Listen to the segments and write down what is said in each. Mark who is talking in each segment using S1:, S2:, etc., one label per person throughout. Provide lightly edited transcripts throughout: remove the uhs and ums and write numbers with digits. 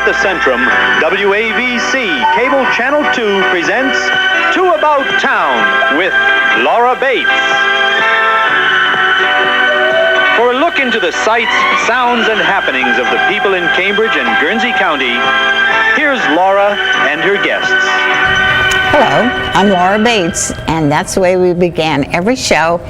S1: at the Centrum, WAVC Cable Channel 2 presents Two About Town with Laura Bates. For a look into the sights, sounds, and happenings of the people in Cambridge and Guernsey County, here's Laura and her guests.
S2: Hello, I'm Laura Bates, and that's the way we began every show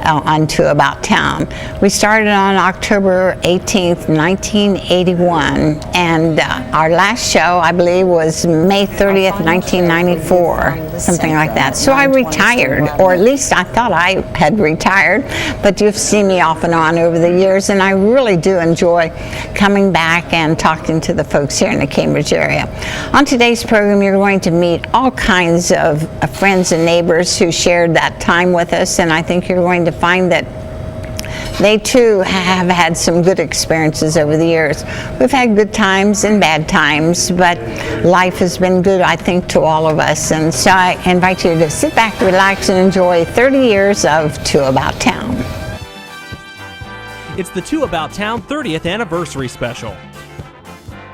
S2: on Two About Town. We started on October 18th, 1981, and our last show, I believe, was May 30th, 1994, something like that. So I retired, or at least I thought I had retired, but you've seen me off and on over the years, and I really do enjoy coming back and talking to the folks here in the Cambridge area. On today's program, you're going to meet all kinds of friends and neighbors who shared that time with us, and I think you're going to find that they too have had some good experiences over the years. We've had good times and bad times, but life has been good, I think, to all of us, and so I invite you to sit back, relax, and enjoy 30 years of Two About Town.
S3: It's the Two About Town 30th Anniversary Special.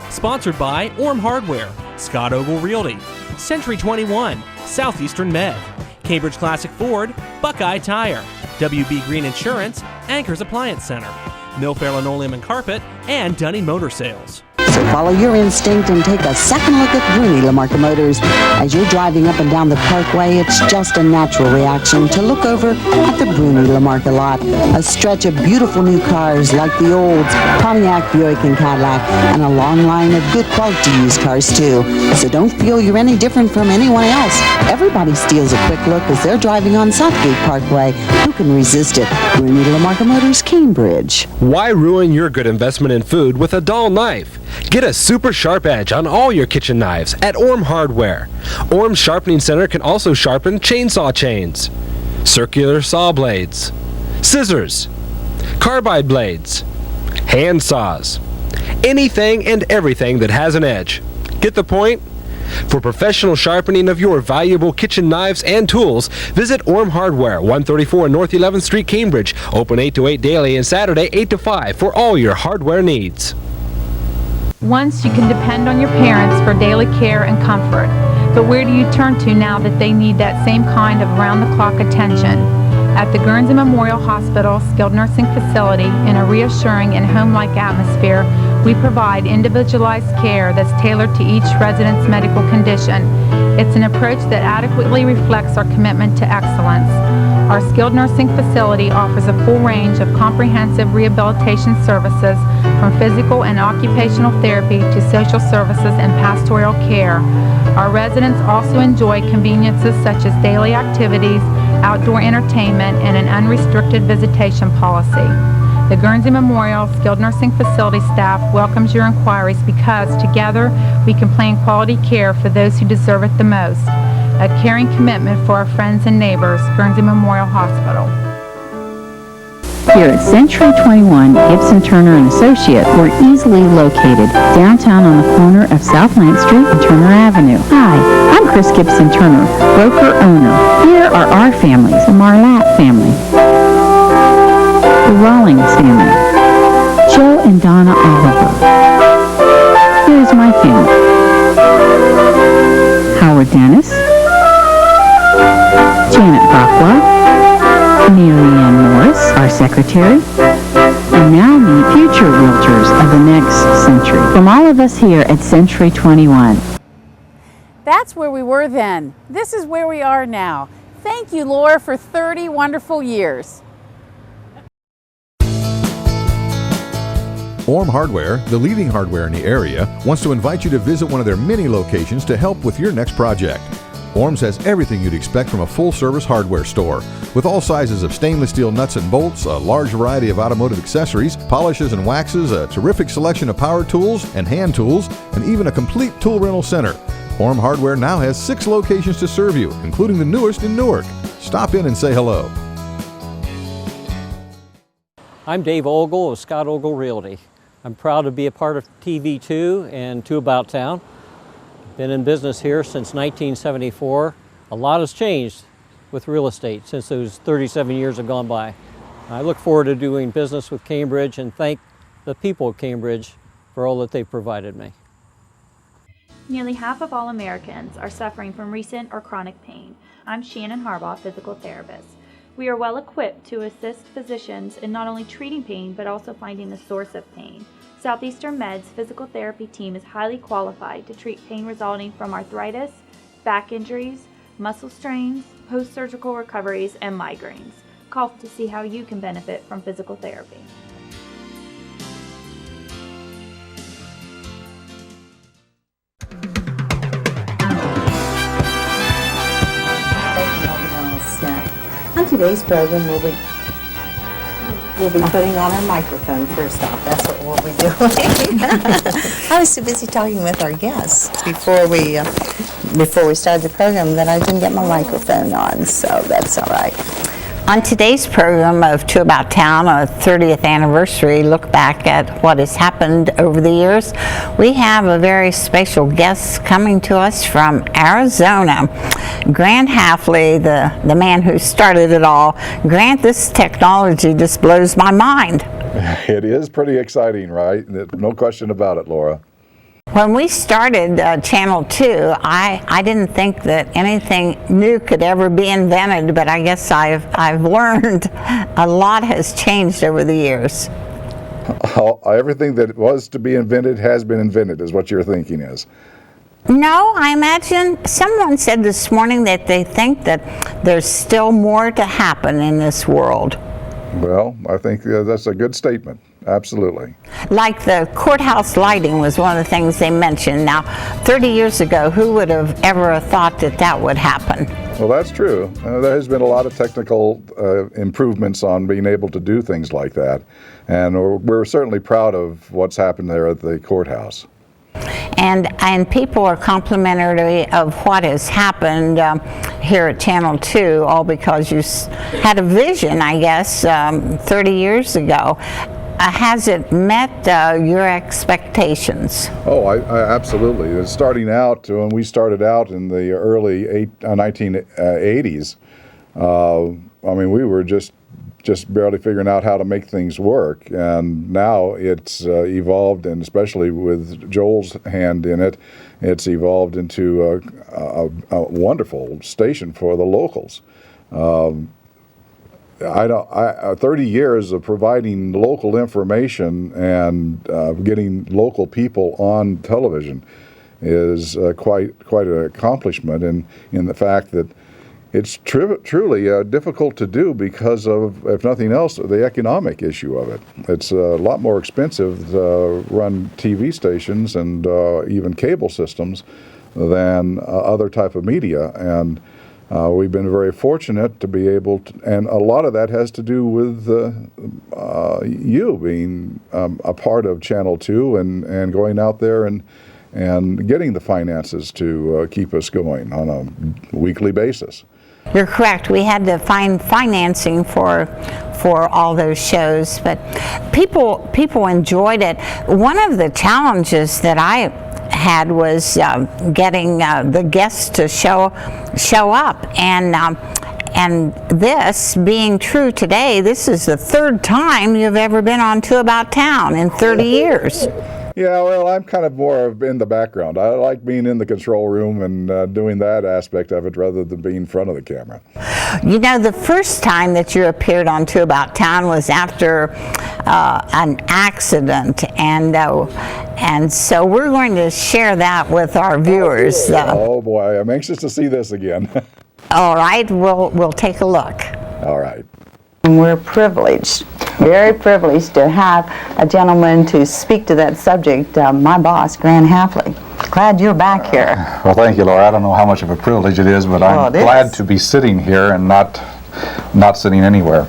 S3: Sponsored by Orm Hardware, Scott Ogle Realty, Century 21, Southeastern Med, Cambridge Classic Ford, Buckeye Tire, WB Green Insurance, Anchor's Appliance Center, Milfair Linoleum and Carpet, and Dunning Motor Sales.
S4: So follow your instinct and take a second look at Bruni Lamarca Motors. As you're driving up and down the parkway, it's just a natural reaction to look over at the Bruni Lamarca lot. A stretch of beautiful new cars like the olds, Pontiac, Buick, and Cadillac, and a long line of good quality used cars too. So don't feel you're any different from anyone else. Everybody steals a quick look as they're driving on Southgate Parkway. Who can resist it? Bruni Lamarca Motors, Cambridge.
S5: Why ruin your good investment in food with a dull knife? Get a super sharp edge on all your kitchen knives at Orm Hardware. Orm's Sharpening Center can also sharpen chainsaw chains, circular saw blades, scissors, carbide blades, hand saws, anything and everything that has an edge. Get the point? For professional sharpening of your valuable kitchen knives and tools, visit Orm Hardware, 134 North 11th Street, Cambridge. Open 8 to 8 daily and Saturday 8 to 5 for all your hardware needs.
S6: Once you can depend on your parents for daily care and comfort, but where do you turn to now that they need that same kind of round-the-clock attention? At the Guernsey Memorial Hospital Skilled Nursing Facility, in a reassuring and home-like atmosphere, we provide individualized care that's tailored to each resident's medical condition. It's an approach that adequately reflects our commitment to excellence. Our skilled nursing facility offers a full range of comprehensive rehabilitation services, from physical and occupational therapy to social services and pastoral care. Our residents also enjoy conveniences such as daily activities, outdoor entertainment, and an unrestricted visitation policy. The Guernsey Memorial Skilled Nursing Facility staff welcomes your inquiries because together we can plan quality care for those who deserve it the most. A caring commitment for our friends and neighbors, Guernsey Memorial Hospital.
S7: Here at Century 21, Gibson Turner & Associate, we're easily located downtown on the corner of South 9th Street and Turner Avenue. Hi, I'm Chris Gibson Turner, broker-owner. Here are our families, the Marlatt family, the Rawlings family, Joe and Donna Oliver. Here's my family, Howard Dennis, Janet Rockwell, Mary Ann Morris, our secretary, and now meet future realtors of the next century. From all of us here at Century 21.
S8: That's where we were then. This is where we are now. Thank you, Laura, for 30 wonderful years.
S9: Orm Hardware, the leading hardware in the area, wants to invite you to visit one of their many locations to help with your next project. Orm's has everything you'd expect from a full-service hardware store, with all sizes of stainless steel nuts and bolts, a large variety of automotive accessories, polishes and waxes, a terrific selection of power tools and hand tools, and even a complete tool rental center. Orm Hardware now has 6 locations to serve you, including the newest in Newark. Stop in and say hello.
S10: I'm Dave Ogle of Scott Ogle Realty. I'm proud to be a part of TV2 and Two About Town. Been in business here since 1974. A lot has changed with real estate since those 37 years have gone by. I look forward to doing business with Cambridge and thank the people of Cambridge for all that they've provided me.
S11: Nearly half of all Americans are suffering from recent or chronic pain. I'm Shannon Harbaugh, physical therapist. We are well equipped to assist physicians in not only treating pain, but also finding the source of pain. Southeastern Med's physical therapy team is highly qualified to treat pain resulting from arthritis, back injuries, muscle strains, post-surgical recoveries, and migraines. Call to see how you can benefit from physical therapy.
S2: On today's program, we'll be putting on our microphone first off. That's what we'll be doing. I was so busy talking with our guests before we started the program that I didn't get my microphone on, so that's all right. On today's program of Two About Town, a 30th anniversary look back at what has happened over the years, we have a very special guest coming to us from Arizona. Grant Halfley, the man who started it all. Grant, this technology just blows my mind.
S12: It is pretty exciting, right? No question about it, Laura.
S2: When we started Channel 2, I didn't think that anything new could ever be invented, but I guess I've learned a lot has changed over the years.
S12: Everything that was to be invented has been invented, is what your thinking is.
S2: No, I imagine someone said this morning that they think that there's still more to happen in this world.
S12: Well, I think that's a good statement. Absolutely.
S2: Like the courthouse lighting was one of the things they mentioned. Now, 30 years ago, who would have ever thought that that would happen?
S12: Well, that's true. There has been a lot of technical improvements on being able to do things like that. And we're certainly proud of what's happened there at the courthouse.
S2: And people are complimentary of what has happened here at Channel 2, all because you had a vision, I guess, 30 years ago. Has it met your expectations?
S12: Oh, I absolutely. Starting out, when we started out in the early 1980s, I mean, we were just barely figuring out how to make things work, and now it's evolved, and especially with Joel's hand in it, it's evolved into a wonderful station for the locals. 30 years of providing local information and getting local people on television is quite an accomplishment, and in the fact that it's truly difficult to do because of, if nothing else, the economic issue of it. It's a lot more expensive to run TV stations and even cable systems than other type of media, and we've been very fortunate to be able to, and a lot of that has to do with you being a part of Channel 2 and going out there and getting the finances to keep us going on a weekly basis.
S2: You're correct. We had to find financing for all those shows, but people enjoyed it. One of the challenges that I had was getting the guests to show up, and this being true today, this is the third time you've ever been on Two About Town in 30 years.
S12: Yeah, well, I'm kind of more in the background. I like being in the control room and doing that aspect of it rather than being in front of the camera.
S2: You know, the first time that you appeared on Two About Town was after an accident, and so we're going to share that with our viewers.
S12: Oh boy, I'm anxious to see this again.
S2: All right, we'll take a look.
S12: All right.
S2: We're privileged, very privileged to have a gentleman to speak to that subject, my boss, Grant Halfley. Glad you're back here.
S13: Well, thank you, Laura. I don't know how much of a privilege it is, but I'm glad to be sitting here and not sitting anywhere.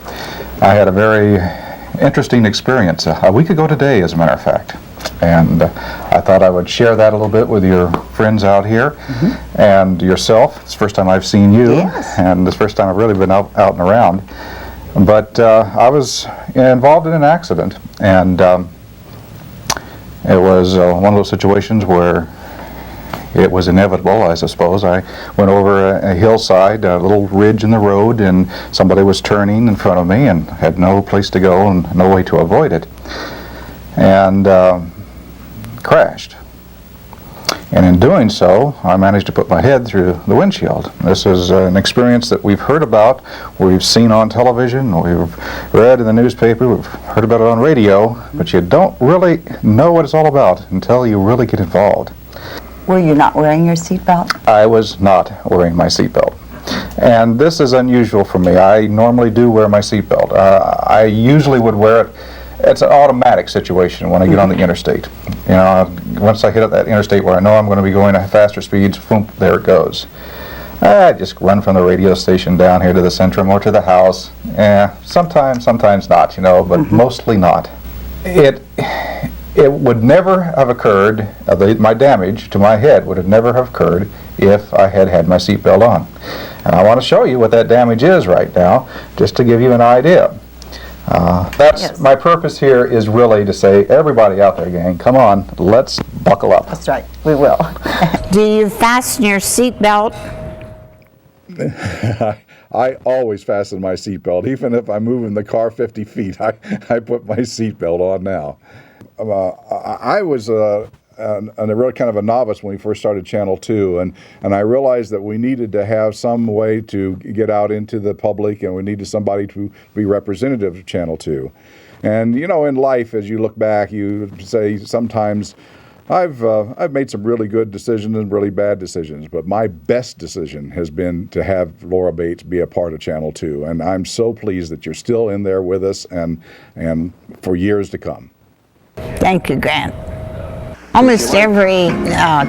S13: I had a very interesting experience a week ago today, as a matter of fact. And I thought I would share that a little bit with your friends out here and yourself. It's the first time I've seen you, and it's the first time I've really been out and around. But I was involved in an accident, and it was one of those situations where it was inevitable, I suppose. I went over a hillside, a little ridge in the road, and somebody was turning in front of me and had no place to go and no way to avoid it, and crashed. And in doing so, I managed to put my head through the windshield. This is an experience that we've heard about, we've seen on television, we've read in the newspaper, we've heard about it on radio, but you don't really know what it's all about until you really get involved.
S14: Were you not wearing your seatbelt?
S13: I was not wearing my seatbelt. And this is unusual for me. I normally do wear my seatbelt. I usually would wear it. It's an automatic situation when I get on the interstate. You know, once I hit that interstate where I know I'm going to be going at faster speeds, boom, there it goes. I just run from the radio station down here to the Centrum or to the house. Sometimes not, you know, but mostly not. It would never have occurred, my damage to my head would have never have occurred if I had had my seatbelt on. And I want to show you what that damage is right now, just to give you an idea. My purpose here is really to say, everybody out there, gang, come on, let's buckle up.
S14: That's right, we will.
S2: Do you fasten your seatbelt?
S12: I always fasten my seatbelt. Even if I'm moving the car 50 feet, I put my seatbelt on now. I was a real kind of a novice when we first started Channel 2, and I realized that we needed to have some way to get out into the public, and we needed somebody to be representative of Channel 2. And you know, in life, as you look back, you say sometimes I've made some really good decisions and really bad decisions, but my best decision has been to have Laura Bates be a part of Channel 2, and I'm so pleased that you're still in there with us and for years to come.
S2: Thank you, Grant. Almost every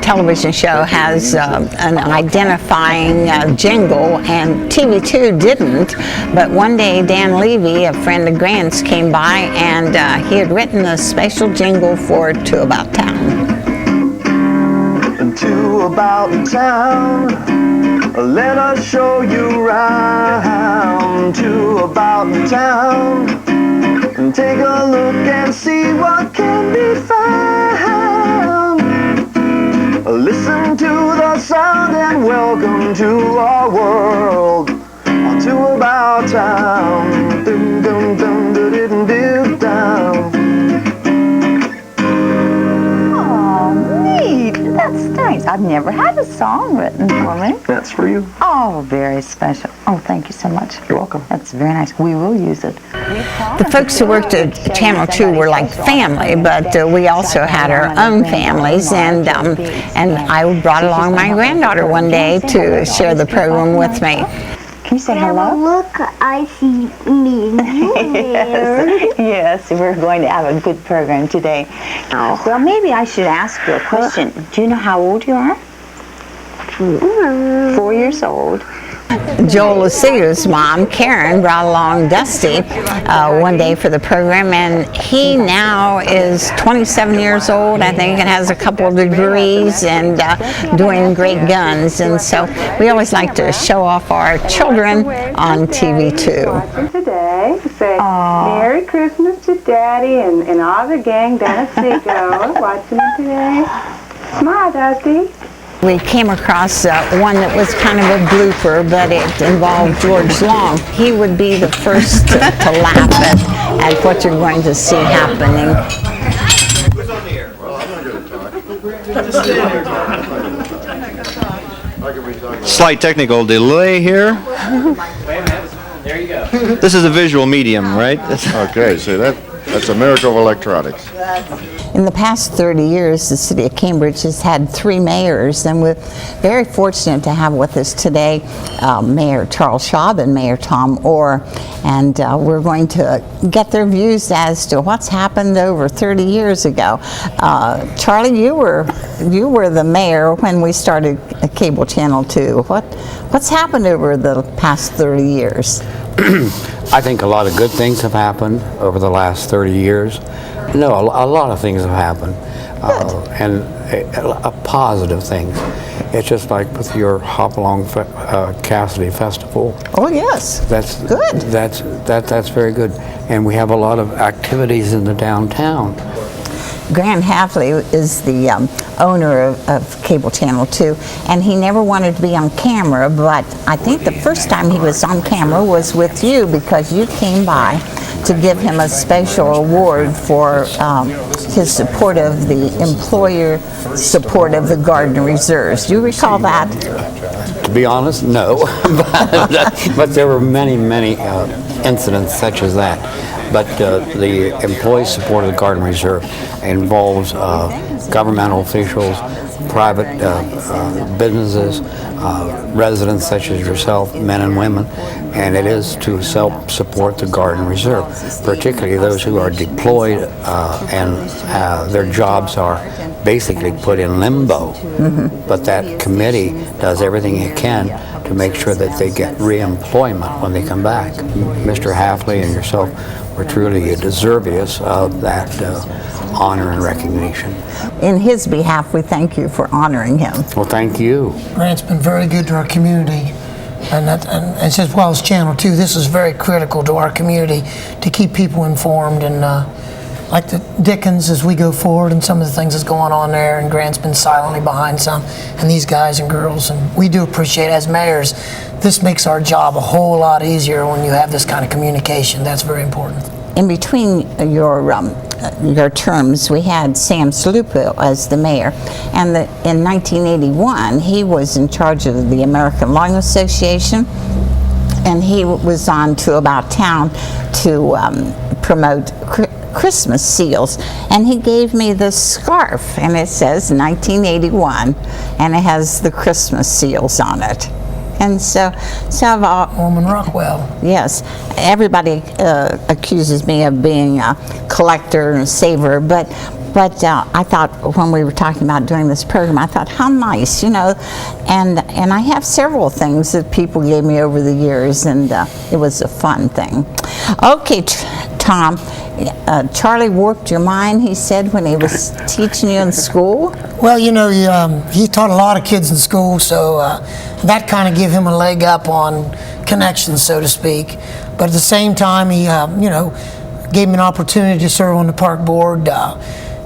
S2: television show has an identifying jingle, and TV2 didn't. But one day, Dan Levy, a friend of Grant's, came by, and he had written a special jingle for To About Town.
S15: To About Town, let us show you round. To About Town, take a look and see what can be found. Listen to the sound and welcome to our world. To About Town. Dum dum dum dum dum dum dum.
S14: Oh, neat. That's nice. I've never had a song written for me.
S15: That's for you.
S14: Oh, very special. Oh, thank you so much.
S15: You're welcome.
S14: That's very nice. We will use it.
S2: The folks who worked at Channel 2 were like family, but we also had our own families, and I brought along my granddaughter one day to share the program with me.
S14: Can you say hello?
S16: Look, I see me.
S14: Yes, we're going to have a good program today. Oh. Well, maybe I should ask you a question. Do you know how old you are? 4 years old.
S2: Joel Lucio's mom, Karen, brought along Dusty one day for the program, and he now is 27 years old, I think, and has a couple of degrees and doing great guns. And so we always like to show off our children on TV too.
S17: Today, say Merry Christmas to Daddy and all the gang down at Seago watching it today. Smile, Dusty.
S2: We came across one that was kind of a blooper, but it involved George Long. He would be the first to laugh at what you're going to see happening.
S18: Who's on the air? Well, I'm not going to talk. Slight technical delay here.
S19: There you go.
S18: This is a visual medium, right?
S20: Okay, so that's a miracle of electronics.
S2: In the past 30 years, the city of Cambridge has had 3 mayors, and we're very fortunate to have with us today Mayor Charles Schaub and Mayor Tom Orr, and we're going to get their views as to what's happened over 30 years ago. Charlie, you were the mayor when we started Cable Channel 2. What's happened over the past 30 years?
S21: I think a lot of good things have happened over the last 30 years. No, a lot of things have happened, and positive things. It's just like with your Hopalong Cassidy Festival.
S2: Oh yes,
S21: that's
S2: good.
S21: That's very good, and we have a lot of activities in the downtown.
S2: Grant Hafley is the owner of Cable Channel 2, and he never wanted to be on camera, but I think the first time he was on camera was with you, because you came by to give him a special award for his support of the employer support of the garden reserves. Do you recall that?
S21: To be honest, no. but there were many incidents such as that. But the employee support of the Garden Reserve involves governmental officials, private businesses, residents such as yourself, men and women, and it is to help support the Garden Reserve, particularly those who are deployed and their jobs are basically put in limbo. But that committee does everything it can to make sure that they get re-employment when they come back. Mr. Hafley and yourself were truly deserving of that honor and recognition.
S2: In his behalf, we thank you for honoring him.
S21: Well, thank you.
S1: Grant's been very good to our community, and as well as Channel 2. This is very critical to our community to keep people informed, and like the Dickens, as we go forward and some of the things that's going on there, and Grant's been silently behind some, and these guys and girls, and we do appreciate it. As mayors, this makes our job a whole lot easier when you have this kind of communication. That's very important.
S2: In between your terms, we had Sam Salupo as the mayor, and in 1981 he was in charge of the American Lung Association, and he was on to About Town to promote Christmas seals, and he gave me this scarf, and it says 1981, and it has the Christmas seals on it. And so I've
S1: Norman Rockwell.
S2: Yes, everybody accuses me of being a collector and a saver, but I thought when we were talking about doing this program, I thought how nice, and I have several things that people gave me over the years, and it was a fun thing. Okay, Tom, Charlie warped your mind, he said, when he was teaching you in school?
S1: Well, he taught a lot of kids in school, so that kind of gave him a leg up on connections, so to speak. But at the same time, he, gave me an opportunity to serve on the park board.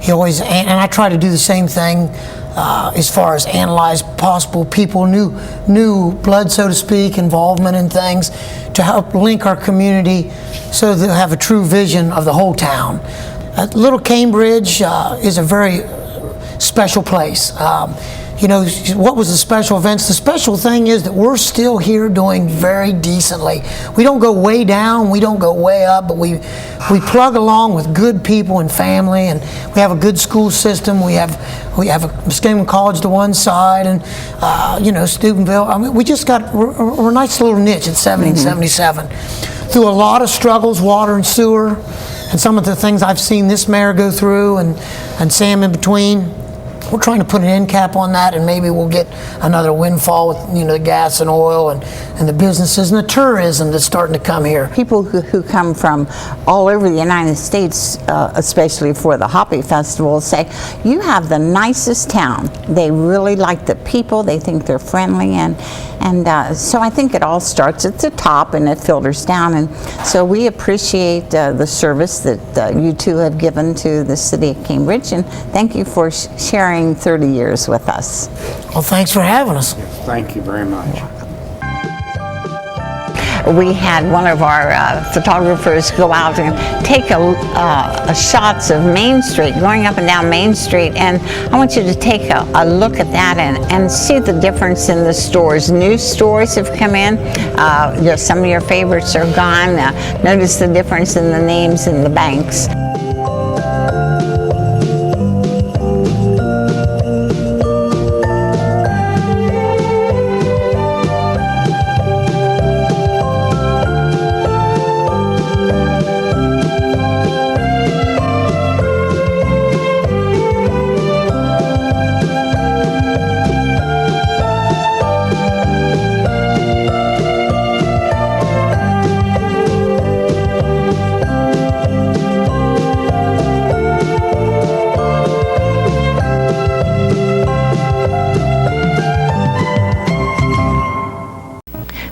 S1: He always, and I try to do the same thing as far as analyze possible people, new blood, so to speak, involvement in things to help link our community so they'll have a true vision of the whole town. Little Cambridge is a very special place. What was the special events? The special thing is that we're still here doing very decently. We don't go way down, we don't go way up, but we plug along with good people and family, and we have a good school system. We have a Muskingum College to one side, and Steubenville. I mean, we're a nice little niche at 1777. Through a lot of struggles, water and sewer, and some of the things I've seen this mayor go through, and Sam in between. We're trying to put an end cap on that, and maybe we'll get another windfall with the gas and oil and the businesses and the tourism that's starting to come here.
S2: People who come from all over the United States, especially for the Hoppy Festival, say, you have the nicest town. They really like the people, they think they're friendly, and so I think it all starts at the top and it filters down, and so we appreciate the service that you two have given to the city of Cambridge, and thank you for sharing 30 years with us.
S1: Well, thanks for having us.
S21: Thank you very much.
S2: We had one of our photographers go out and take shots of Main Street, going up and down Main Street, and I want you to take a look at that and see the difference in the stores. New stores have come in. Some of your favorites are gone. Notice the difference in the names in the banks.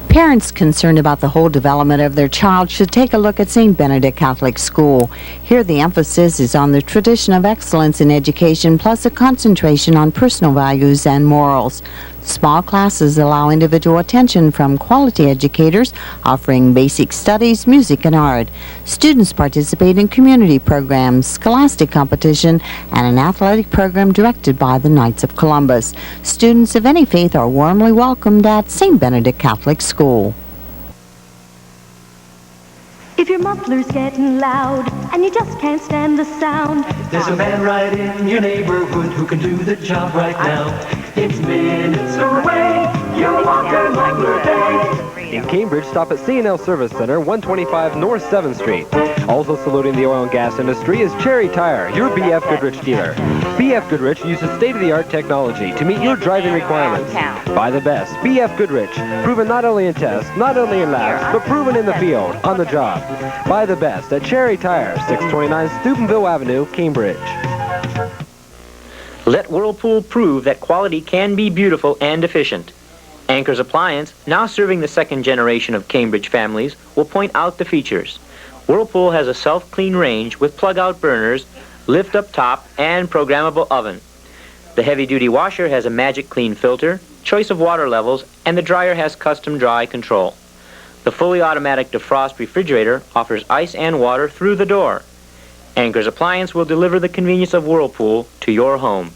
S4: Parents concerned about the whole development of their child should take a look at St. Benedict Catholic School. Here the emphasis is on the tradition of excellence in education plus a concentration on personal values and morals. Small classes allow individual attention from quality educators offering basic studies, music, and art. Students participate in community programs, scholastic competition, and an athletic program directed by the Knights of Columbus. Students of any faith are warmly welcomed at St. Benedict Catholic School.
S3: If your muffler's getting loud and you just can't stand the sound,
S22: there's a man right in your neighborhood who can do the job right now. It's minutes away, you'll walk a muffler day.
S5: In Cambridge, stop at C&L Service Center, 125 North 7th Street. Also saluting the oil and gas industry is Cherry Tire, your B.F. Goodrich dealer. B.F. Goodrich uses state-of-the-art technology to meet your driving requirements. Buy the best, B.F. Goodrich, proven not only in tests, not only in labs, but proven in the field, on the job. Buy the best at Cherry Tire, 629 Steubenville Avenue, Cambridge.
S23: Let Whirlpool prove that quality can be beautiful and efficient. Anchor's Appliance, now serving the second generation of Cambridge families, will point out the features. Whirlpool has a self-clean range with plug-out burners, lift-up top, and programmable oven. The heavy-duty washer has a magic clean filter, choice of water levels, and the dryer has custom dry control. The fully automatic defrost refrigerator offers ice and water through the door. Anchor's Appliance will deliver the convenience of Whirlpool to your home.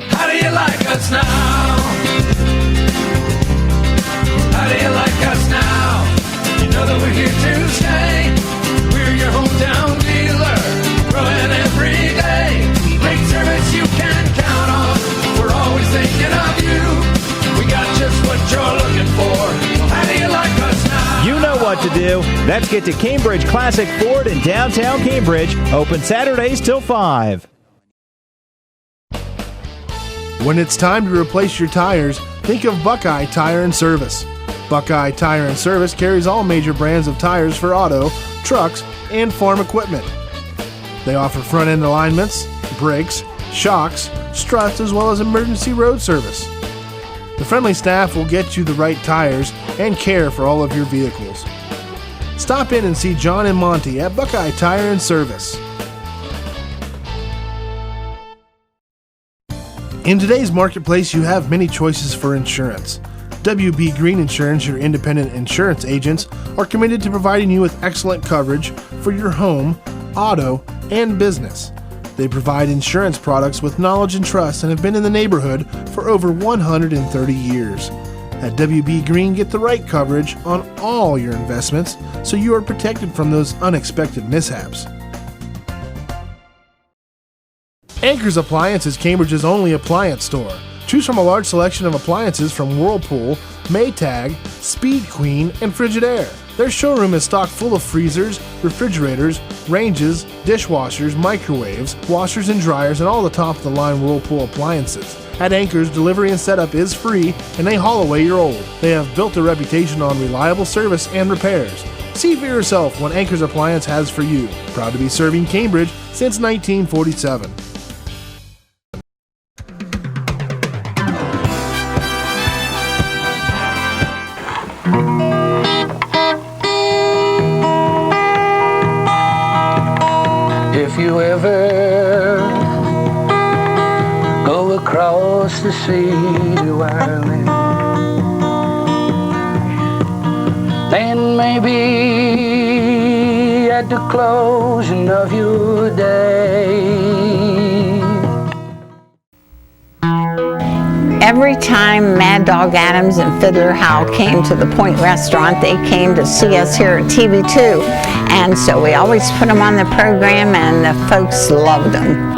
S22: How do you like us now? How do you like us now? You know that we're here to stay. We're your hometown dealer, growing every day. Great service you can count on. We're always thinking of you. We got just what you're looking for. How do you like us now?
S24: You know what to do. Let's get to Cambridge Classic Ford in downtown Cambridge. Open Saturdays till 5.
S25: When it's time to replace your tires, think of Buckeye Tire and Service. Buckeye Tire and Service carries all major brands of tires for auto, trucks, and farm equipment. They offer front-end alignments, brakes, shocks, struts, as well as emergency road service. The friendly staff will get you the right tires and care for all of your vehicles. Stop in and see John and Monty at Buckeye Tire and Service. In today's marketplace, you have many choices for insurance. WB Green Insurance, your independent insurance agents, are committed to providing you with excellent coverage for your home, auto, and business. They provide insurance products with knowledge and trust and have been in the neighborhood for over 130 years. At WB Green, get the right coverage on all your investments so you are protected from those unexpected mishaps. Anchor's Appliance is Cambridge's only appliance store. Choose from a large selection of appliances from Whirlpool, Maytag, Speed Queen, and Frigidaire. Their showroom is stocked full of freezers, refrigerators, ranges, dishwashers, microwaves, washers and dryers, and all the top-of-the-line Whirlpool appliances. At Anchor's, delivery and setup is free, and they haul away your old. They have built a reputation on reliable service and repairs. See for yourself what Anchor's Appliance has for you. Proud to be serving Cambridge since 1947.
S22: If you ever go across the sea to Ireland, then maybe at the closing of your day.
S2: Every time Mad Dog Adams and Fiddler Howe came to the Point Restaurant, they came to see us here at TV2. And so we always put them on the program, and the folks loved them.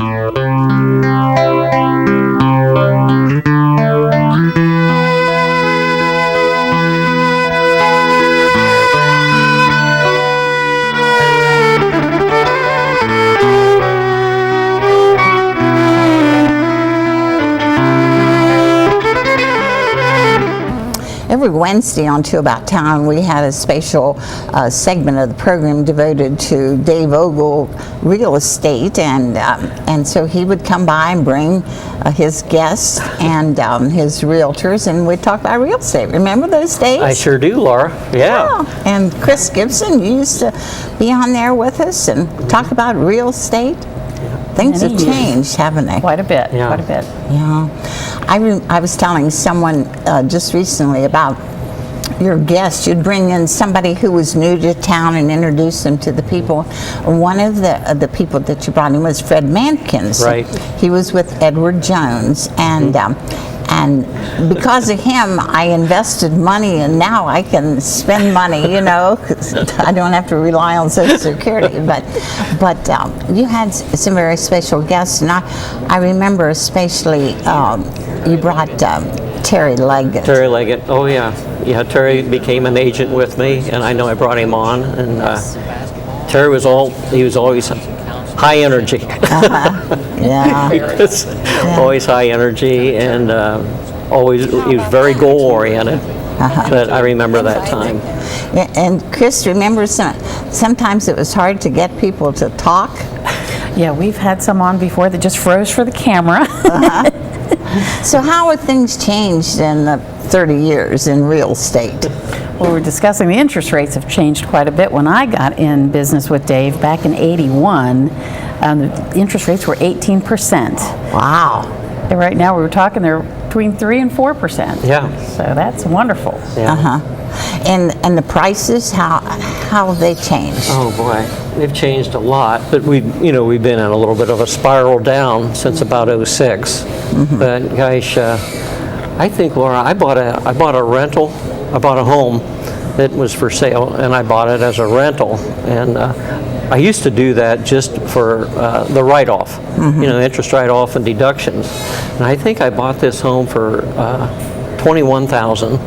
S2: It every Wednesday on Two About Town, we had a special segment of the program devoted to Dave Ogle real estate, and so he would come by and bring his guests and his realtors, and we'd talk about real estate. Remember those days?
S6: I sure do, Laura. Yeah.
S2: And Chris Gibson used to be on there with us and talk about real estate. Things have changed, haven't they?
S7: Quite a bit.
S6: Yeah.
S7: Quite a bit.
S2: Yeah. I was telling someone just recently about your guests. You'd bring in somebody who was new to town and introduce them to the people. One of the people that you brought in was Fred Mankins.
S6: Right.
S2: He was with Edward Jones, and because of him, I invested money, and now I can spend money. 'Cause I don't have to rely on Social Security. But you had some very special guests, and I remember especially you brought Terry Leggett.
S6: Terry Leggett. Oh yeah. Yeah. Terry became an agent with me, and I know I brought him on. And Terry was always high energy.
S2: Yeah.
S6: He was always high energy, and he was very goal oriented. But I remember that time.
S2: Yeah, and Chris, remember sometimes it was hard to get people to talk.
S7: Yeah, we've had some on before that just froze for the camera.
S2: So how have things changed in the 30 years in real estate?
S7: Well, we're discussing the interest rates have changed quite a bit. When I got in business with Dave back in '81, the interest rates were 18%.
S2: Wow.
S7: And right now we were talking they're between 3 and 4%.
S6: Yeah.
S7: So that's wonderful.
S6: Yeah.
S2: And the prices, how have they changed?
S6: Oh boy, they've changed a lot. But we've been in a little bit of a spiral down since about '06. But gosh, I think, Laura, I bought a rental. I bought a home that was for sale, and I bought it as a rental. And I used to do that just for the write-off, the interest write-off and deductions. And I think I bought this home for $21,000,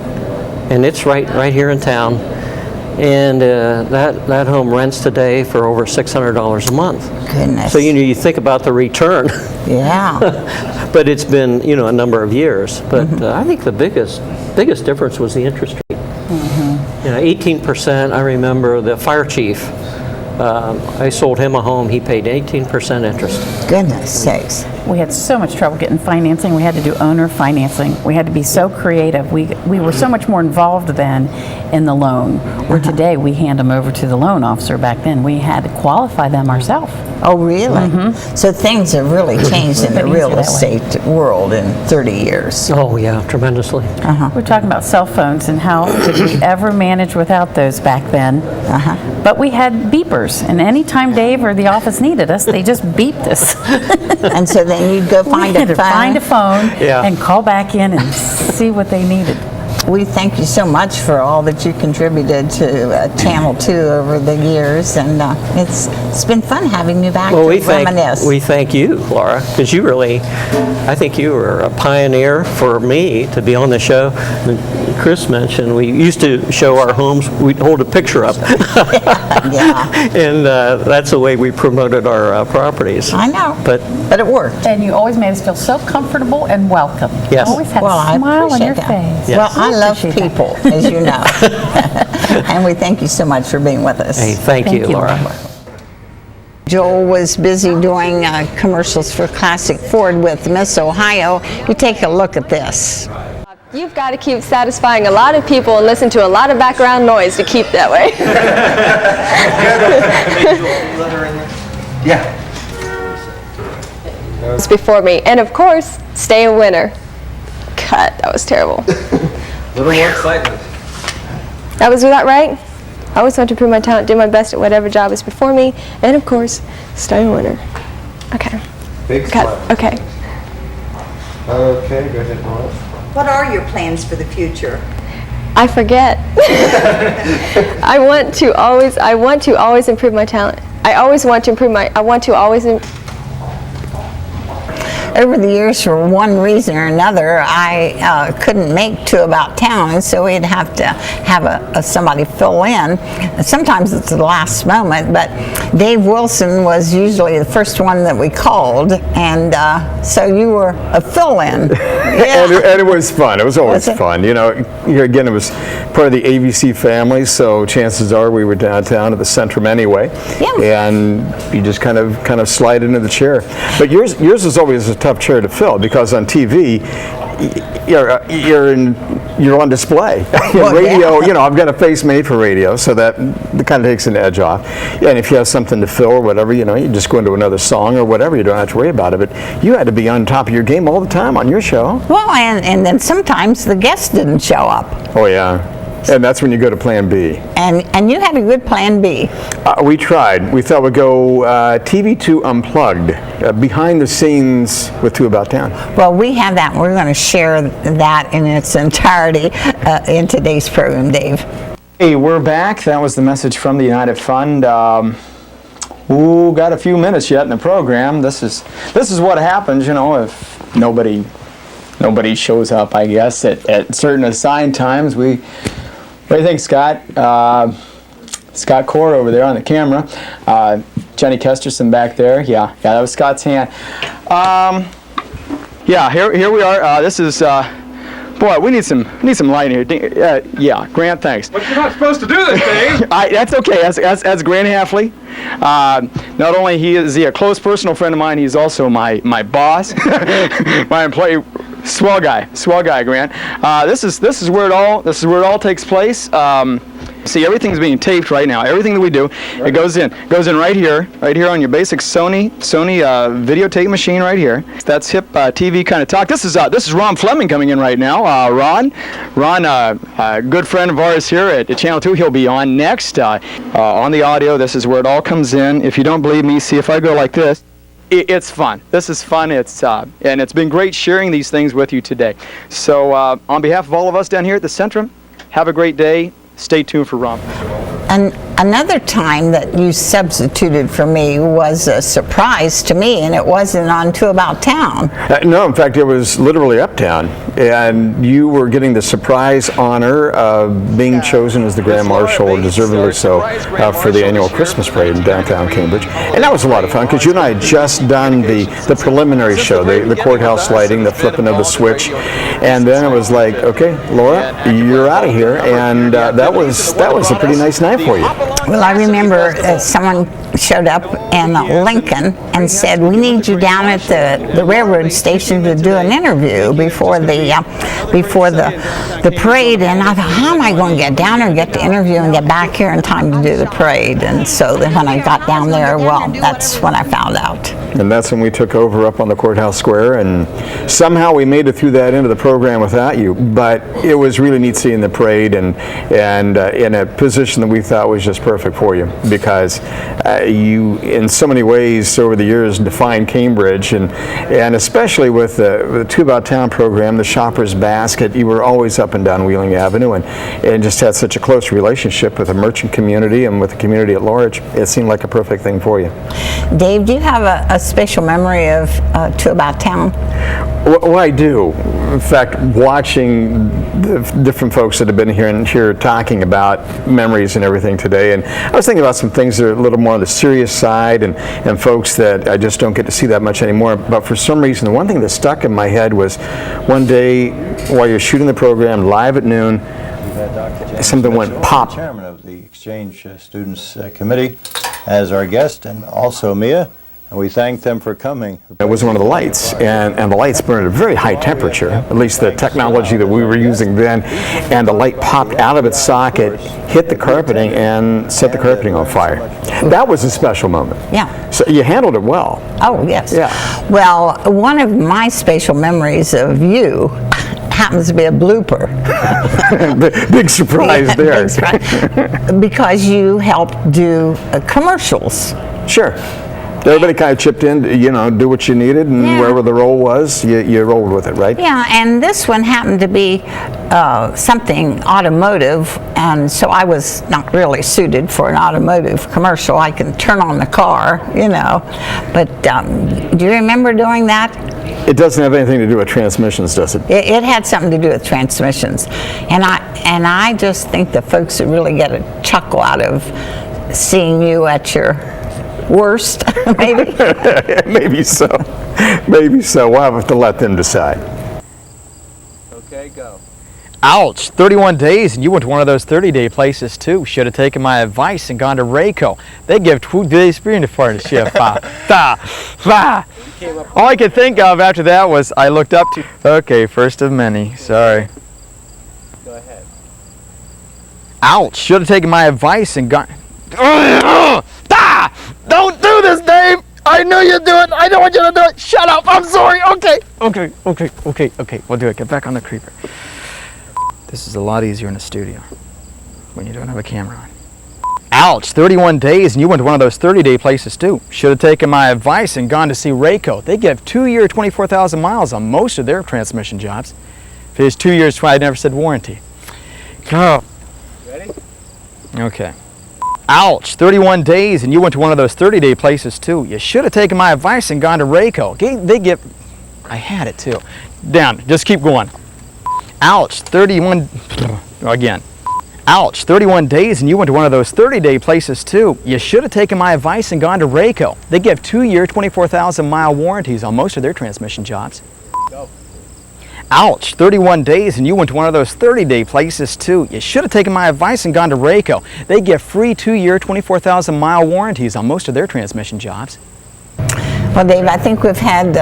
S6: and it's right here in town. And that home rents today for over $600 a month.
S2: Goodness.
S6: So you think about the return.
S2: Yeah.
S6: But it's been a number of years. But I think the biggest difference was the interest rate. 18%. I remember the fire chief. I sold him a home. He paid 18% interest.
S2: Goodness sakes.
S7: We had so much trouble getting financing. We had to do owner financing. We had to be so creative. We were so much more involved then in the loan, where today we hand them over to the loan officer. Back then we had to qualify them ourselves.
S2: Oh, really? So things have really changed in the real estate world in 30 years.
S6: Oh, yeah, tremendously.
S7: We're talking about cell phones and how did we ever manage without those back then. But we had beepers, and anytime Dave or the office needed us, they just beeped us.
S2: And so then you'd go find a phone.
S7: And call back in and see what they needed.
S2: We thank you so much for all that you contributed to Channel 2 over the years, and it's been fun having you back to reminisce.
S6: We thank you, Laura, because I think you were a pioneer for me to be on the show. Chris mentioned we used to show our homes, we'd hold a picture up. And that's the way we promoted our properties.
S2: I know, but it worked.
S7: And you always made us feel so comfortable and welcome.
S6: Yes.
S7: You always had a smile on your face.
S2: Well, I love people, as you know. And we thank you so much for being with us.
S6: Hey, thank you, Laura.
S2: Joel was busy doing commercials for Classic Ford with Miss Ohio. You take a look at this.
S8: You've got to keep satisfying a lot of people and listen to a lot of background noise to keep that way.
S15: Yeah.
S8: It's before me. And of course, stay a winner. God, that was terrible.
S18: A little more excitement.
S8: Was that right? I always want to prove my talent, do my best at whatever job is before me, and of course, stay a winner. Okay.
S18: Big smile.
S8: Okay.
S18: Okay, go ahead, Laura.
S2: What are your plans for the future?
S8: I forget. I want to always improve my talent. I want to always
S2: over the years, for one reason or another, I couldn't make Two About Town, and so we'd have to have somebody fill in. Sometimes it's the last moment, but Dave Wilson was usually the first one that we called, and so you were a fill-in. Yeah.
S9: and it was fun. It was always fun. You know, again, it was part of the ABC family, so chances are we were downtown at the Centrum anyway. Yeah. And you just kind of slide into the chair. But yours is always a tough chair to fill, because on TV, you're on display.
S2: Well,
S9: radio,
S2: yeah.
S9: you know, I've got a face made for radio, so that kind of takes an edge off. Yeah, and if you have something to fill or whatever, you know, you just go into another song or whatever. You don't have to worry about it. But you had to be on top of your game all the time on your show.
S2: Well, and then sometimes the guests didn't show up.
S9: Oh yeah. And that's when you go to Plan B.
S2: And you had a good Plan B.
S9: We tried. We thought we'd go TV2 Unplugged, behind the scenes with Two About Town.
S2: Well, we have that, and we're going to share that in its entirety in today's program, Dave.
S10: Hey, we're back. That was the message from the United Fund. Got a few minutes yet in the program. This is what happens, you know, if nobody shows up, I guess, at certain assigned times. What do you think, Scott? Scott Core over there on the camera. Jenny Kesterson back there. Yeah, that was Scott's hand. Yeah, here we are. This is, boy, we need some light here. Yeah, Grant, thanks.
S11: But you're not supposed to do this, Dave.
S10: That's okay. That's Grant Halfley. Not only is he a close personal friend of mine, he's also my boss, my employee. Swell guy, Grant. This is where it all takes place. See, everything's being taped right now. Everything that we do, it goes in right here on your basic Sony videotape machine right here. That's hip TV kind of talk. This is Ron Fleming coming in right now. Ron, a good friend of ours here at Channel 2. He'll be on next. On the audio, this is where it all comes in. If you don't believe me, see if I go like this. It's fun. This is fun. And it's been great sharing these things with you today. So on behalf of all of us down here at the Centrum, have a great day. Stay tuned for Ron.
S2: And another time that you substituted for me was a surprise to me, and it wasn't on Two About Town.
S9: No, in fact, it was literally Uptown, and you were getting the surprise honor of being chosen as the Grand Marshal, deservedly so, for the annual Christmas parade in downtown Cambridge. And that was a lot of fun, because you and I had just done the preliminary show, the courthouse lighting, the flipping of the switch, and then it was like, okay, Laura, you're out of here, and that was a pretty nice night for you.
S2: Well, I remember someone showed up in Lincoln and said, "We need you down at the railroad station to do an interview before the parade." And I thought, how am I going to get down there, get the interview, and get back here in time to do the parade? And so then when I got down there, well, that's when I found out.
S9: And that's when we took over up on the courthouse square, and somehow we made it through that end of the program without you. But it was really neat seeing the parade, and in a position that we thought was just perfect for you, because you, in so many ways over the years, defined Cambridge, and especially with the Two About Town program, the Shopper's Basket, you were always up and down Wheeling Avenue, and just had such a close relationship with the merchant community and with the community at large. It seemed like a perfect thing for you.
S2: Dave, do you have a special memory of Two About Town?
S9: Well, I do. In fact, watching the different folks that have been here talking about memories and everything today, and I was thinking about some things that are a little more on the serious side, and folks that I just don't get to see that much anymore. But for some reason, the one thing that stuck in my head was one day while you're shooting the program live at noon, something went pop.
S12: Chairman of the Exchange Students Committee as our guest, and also Mia. And we thank them for coming.
S9: It was one of the lights, and the lights burned at a very high temperature, at least the technology that we were using then, and the light popped out of its socket, hit the carpeting, and set the carpeting on fire. That was a special moment.
S2: Yeah.
S9: So you handled it well.
S2: Oh, yes.
S9: Yeah.
S2: Well, one of my special memories of you happens to be a blooper.
S9: Big surprise there.
S2: Big surprise. Because you helped do commercials.
S9: Sure. Everybody kind of chipped in, do what you needed, and wherever the role was, you rolled with it, right?
S2: Yeah, and this one happened to be something automotive, and so I was not really suited for an automotive commercial. I can turn on the car, But do you remember doing that?
S9: It doesn't have anything to do with transmissions, does it?
S2: It had something to do with transmissions, and I just think the folks that really get a chuckle out of seeing you at your worst, maybe.
S9: Maybe so. Maybe so. We'll have to let them decide.
S18: Okay, go.
S10: Ouch, 31 days and you went to one of those 30-day places too. Should have taken my advice and gone to Rayco. They give 2 days free for the shift. All I could think of after that was I looked up to, okay, first of many, sorry.
S18: Go ahead.
S10: Ouch, should have taken my advice and gone. Don't do this, Dave! I knew you'd do it! I don't want you to do it! Shut up! I'm sorry! Okay, we'll do it. Get back on the creeper. This is a lot easier in the studio when you don't have a camera on. Ouch, 31 days and you went to one of those 30-day places too. Should have taken my advice and gone to see Rayco. They give 2-year, 24,000 miles on most of their transmission jobs. If it was 2 years, I never said warranty. Go.
S18: Ready?
S10: Okay. Ouch, 31 days and you went to one of those 30-day places too. You should have taken my advice and gone to Rayco. They give, I had it too. Down, just keep going. Ouch, 31, again. Ouch, 31 days and you went to one of those 30-day places too. You should have taken my advice and gone to Rayco. They give 2-year, 24,000 mile warranties on most of their transmission jobs.
S18: Go.
S10: Ouch, 31 days and you went to one of those 30-day places too. You should have taken my advice and gone to Rayco. They give free 2-year, 24,000 mile warranties on most of their transmission jobs.
S2: Well, Dave, I think we've had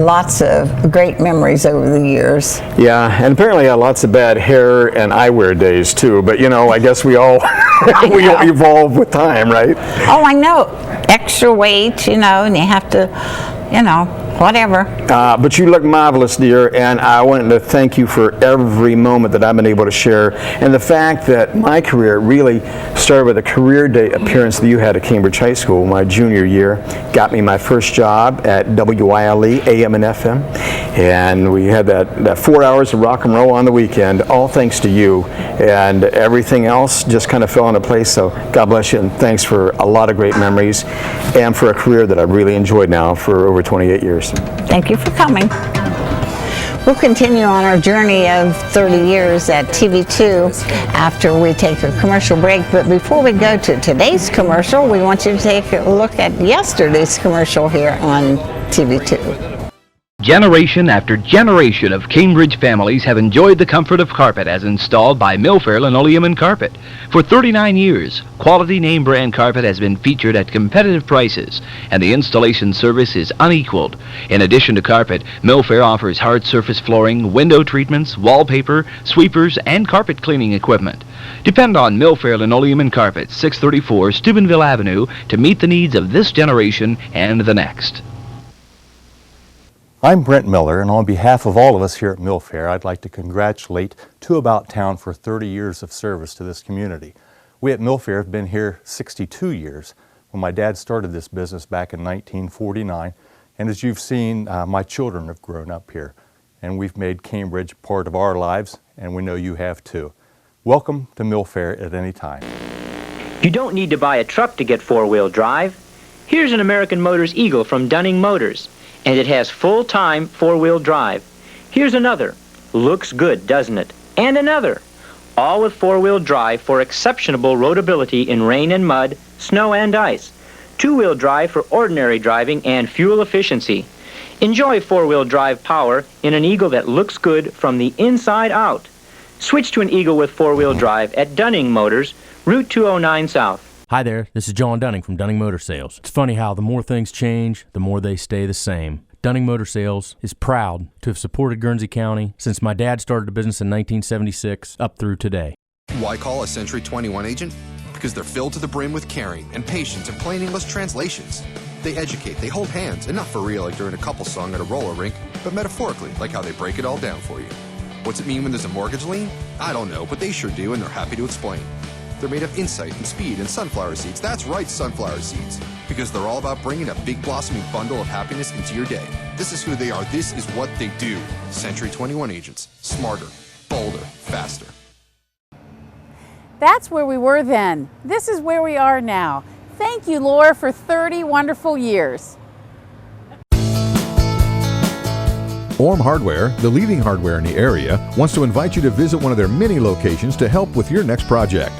S2: lots of great memories over the years.
S9: Yeah, and apparently lots of bad hair and eyewear days too, but you know, I guess we all we all evolve with time, right?
S2: Oh, I know. Extra weight, you know, and you have to, you know, whatever.
S9: But you look marvelous, dear, and I wanted to thank you for every moment that I've been able to share. And the fact that my career really started with a career day appearance that you had at Cambridge High School my junior year, got me my first job at WILE, AM and FM. And we had that 4 hours of rock and roll on the weekend, all thanks to you. And everything else just kind of fell into place. So God bless you, and thanks for a lot of great memories and for a career that I've really enjoyed now for over 28 years.
S2: Thank you for coming. We'll continue on our journey of 30 years at TV2 after we take a commercial break. But before we go to today's commercial, we want you to take a look at yesterday's commercial here on TV2.
S13: Generation after generation of Cambridge families have enjoyed the comfort of carpet as installed by Milfair Linoleum and Carpet. For 39 years, quality name brand carpet has been featured at competitive prices, and the installation service is unequaled. In addition to carpet, Milfair offers hard surface flooring, window treatments, wallpaper, sweepers, and carpet cleaning equipment. Depend on Milfair Linoleum and Carpet, 634 Steubenville Avenue, to meet the needs of this generation and the next.
S14: I'm Brent Miller, and on behalf of all of us here at Milfair, I'd like to congratulate Two About Town for 30 years of service to this community. We at Milfair have been here 62 years. When my dad started this business back in 1949, and as you've seen, my children have grown up here, and we've made Cambridge part of our lives, and we know you have too. Welcome to Milfair at any time.
S23: You don't need to buy a truck to get four-wheel drive. Here's an American Motors Eagle from Dunning Motors, and it has full-time four-wheel drive. Here's another. Looks good, doesn't it? And another. All with four-wheel drive for exceptional roadability in rain and mud, snow and ice. Two-wheel drive for ordinary driving and fuel efficiency. Enjoy four-wheel drive power in an Eagle that looks good from the inside out. Switch to an Eagle with four-wheel drive at Dunning Motors, Route 209 South.
S16: Hi there, this is John Dunning from Dunning Motor Sales. It's funny how the more things change, the more they stay the same. Dunning Motor Sales is proud to have supported Guernsey County since my dad started the business in 1976 up through today.
S17: Why call a Century 21 agent? Because they're filled to the brim with caring and patience and plain English translations. They educate, they hold hands, and not for real like during a couple song at a roller rink, but metaphorically like how they break it all down for you. What's it mean when there's a mortgage lien? I don't know, but they sure do, and they're happy to explain. They're made of insight and speed and sunflower seeds. That's right, sunflower seeds. Because they're all about bringing a big blossoming bundle of happiness into your day. This is who they are. This is what they do. Century 21 agents. Smarter, bolder, faster.
S19: That's where we were then. This is where we are now. Thank you, Laura, for 30 wonderful years.
S1: Orm Hardware, the leading hardware in the area, wants to invite you to visit one of their many locations to help with your next project.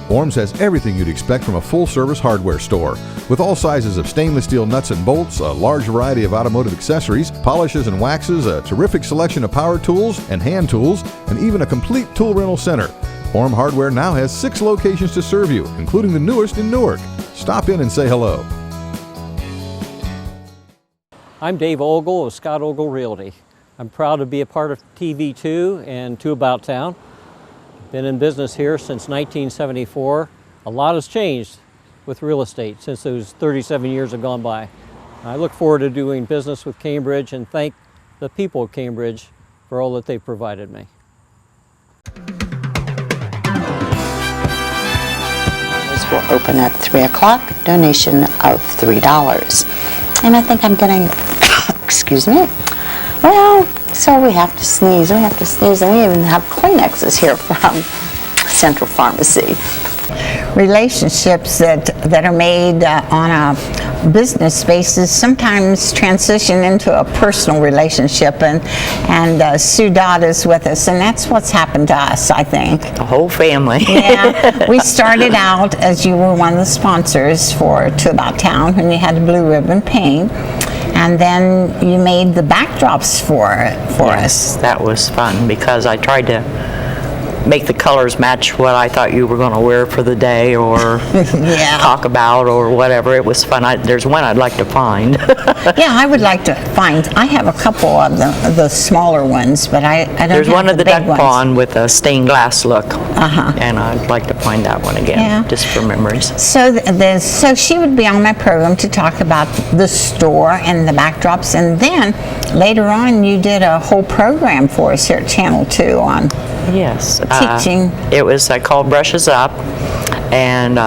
S1: Orm's has everything you'd expect from a full-service hardware store, with all sizes of stainless steel nuts and bolts, a large variety of automotive accessories, polishes and waxes, a terrific selection of power tools and hand tools, and even a complete tool rental center. Orm Hardware now has 6 locations to serve you, including the newest in Newark. Stop in and say hello.
S6: I'm Dave Ogle of Scott Ogle Realty. I'm proud to be a part of TV2 and 2 About Town. Been in business here since 1974. A lot has changed with real estate since those 37 years have gone by. I look forward to doing business with Cambridge and thank the people of Cambridge for all that they've provided me.
S3: This will open at 3 o'clock, donation of $3. And I think I'm getting, excuse me, well, so we have to sneeze, and we even have Kleenexes here from Central Pharmacy.
S2: Relationships that are made on a business basis sometimes transition into a personal relationship, and Sue Dodd is with us, and that's what's happened to us, I think.
S3: The whole family.
S2: Yeah, we started out as you were one of the sponsors for To About Town when you had the blue ribbon paint, and then you made the backdrops for us.
S3: That was fun because I tried to make the colors match what I thought you were going to wear for the day or talk about or whatever. It was fun. There's one I'd like to find.
S2: Yeah, I would like to find. I have a couple of the smaller ones, but I don't
S3: There's
S2: have
S3: one of the
S2: big
S3: duck
S2: ones.
S3: pond with a stained glass look, and I'd like to find that one again, just for memories.
S2: So so she would be on my program to talk about the store and the backdrops, and then later on you did a whole program for us here at Channel 2 on teaching.
S3: It was called Brushes Up, and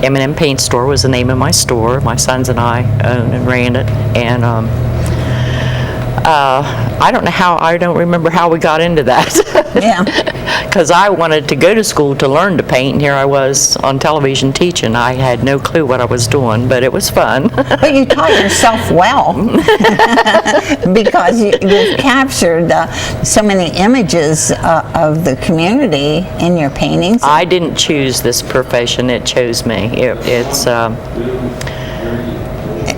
S3: M&M Paint Store was the name of my store. My sons and I owned and ran it, and I don't remember how we got into that.
S2: Yeah.
S3: Because I wanted to go to school to learn to paint, and here I was on television teaching. I had no clue what I was doing, but it was fun.
S2: But you taught yourself well because you've captured so many images of the community in your paintings.
S3: I didn't choose this profession, it chose me.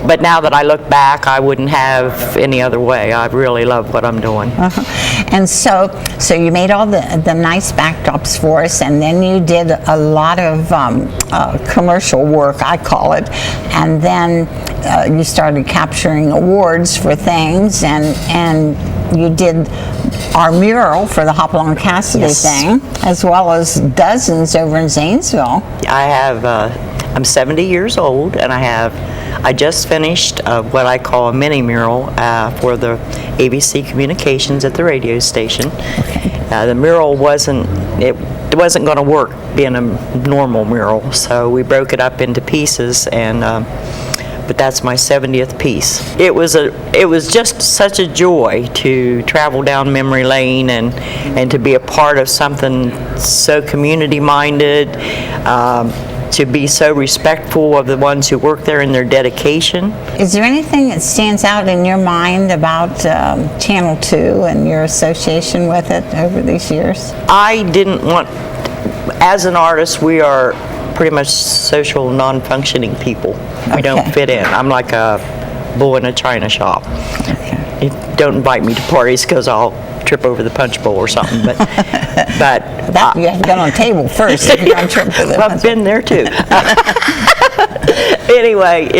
S3: But now that I look back, I wouldn't have any other way. I really love what I'm doing.
S2: And so you made all the nice backdrops for us, and then you did a lot of commercial work, I call it, and then you started capturing awards for things, and you did our mural for the Hopalong Cassidy thing, as well as dozens over in Zanesville.
S3: I'm 70 years old, and I just finished what I call a mini mural for the ABC Communications at the radio station. The mural wasn't going to work being a normal mural, so we broke it up into pieces, and but that's my 70th piece. It was just such a joy to travel down memory lane and to be a part of something so community minded. To be so respectful of the ones who work there and their dedication.
S2: Is there anything that stands out in your mind about Channel 2 and your association with it over these years?
S3: I didn't want, as an artist, we are pretty much social, non-functioning people. We don't fit in. I'm like a bull in a china shop. Don't invite me to parties because I'll trip over the punch bowl or something, but
S2: that you have to get on a table first if you're going to trip over the punch bowl.
S3: I've been there too. Anyway,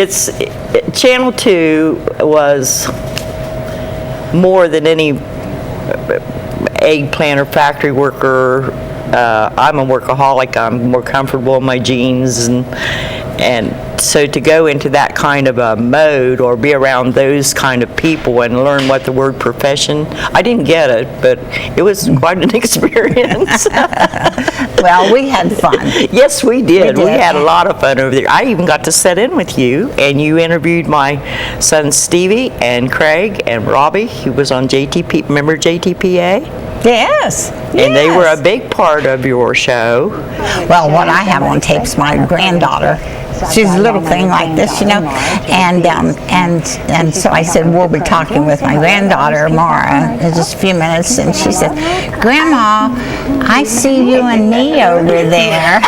S3: Channel 2 was more than any eggplant or factory worker. I'm a workaholic. I'm more comfortable in my jeans, and so to go into that kind of a mode or be around those kind of people and learn what the word profession, I didn't get it, but it was quite an experience.
S2: Well, we had fun.
S3: Yes, we did. We had a lot of fun over there. I even got to sit in with you, and you interviewed my sons Stevie and Craig and Robbie, who was on JTP. Remember JTPA?
S2: Yes.
S3: And they were a big part of your show.
S2: Well, what I have on tape's my granddaughter. She's a little thing like this, you know. And so I said, we'll be talking with my granddaughter, Mara, in just a few minutes. And she said, Grandma, I see you and me over there.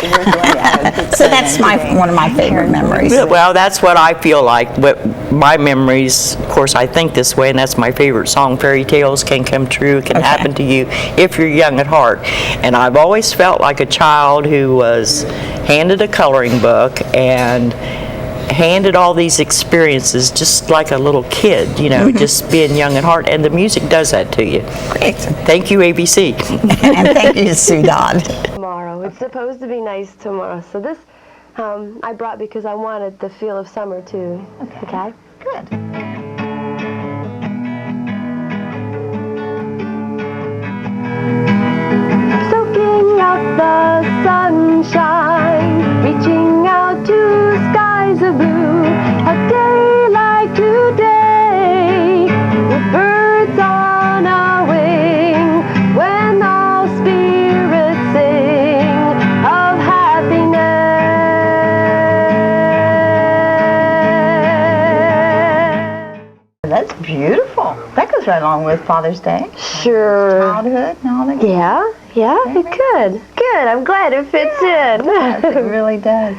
S2: So that's one of my favorite memories.
S3: Well, that's what I feel like. But my memories, of course, I think this way, and that's my favorite song, Fairy Tales Can Come True, Can Happen to You if you're young at heart. And I've always felt like a child who was handed a coloring book and handed all these experiences just like a little kid, you know, just being young at heart, and the music does that to you.
S2: Great.
S3: Thank you, ABC.
S2: And thank you, Sue Dodd.
S8: Tomorrow. It's supposed to be nice tomorrow. So this I brought because I wanted the feel of summer too. Okay?
S2: Good.
S8: Soaking up the sunshine, reaching out to skies of blue. A day like today, with birds on a wing, when all spirits sing of happiness.
S2: That's beautiful. That goes right along with Father's Day.
S8: Sure.
S2: Childhood and all that.
S8: Yeah, it could. Good, I'm glad it fits in.
S2: It really does.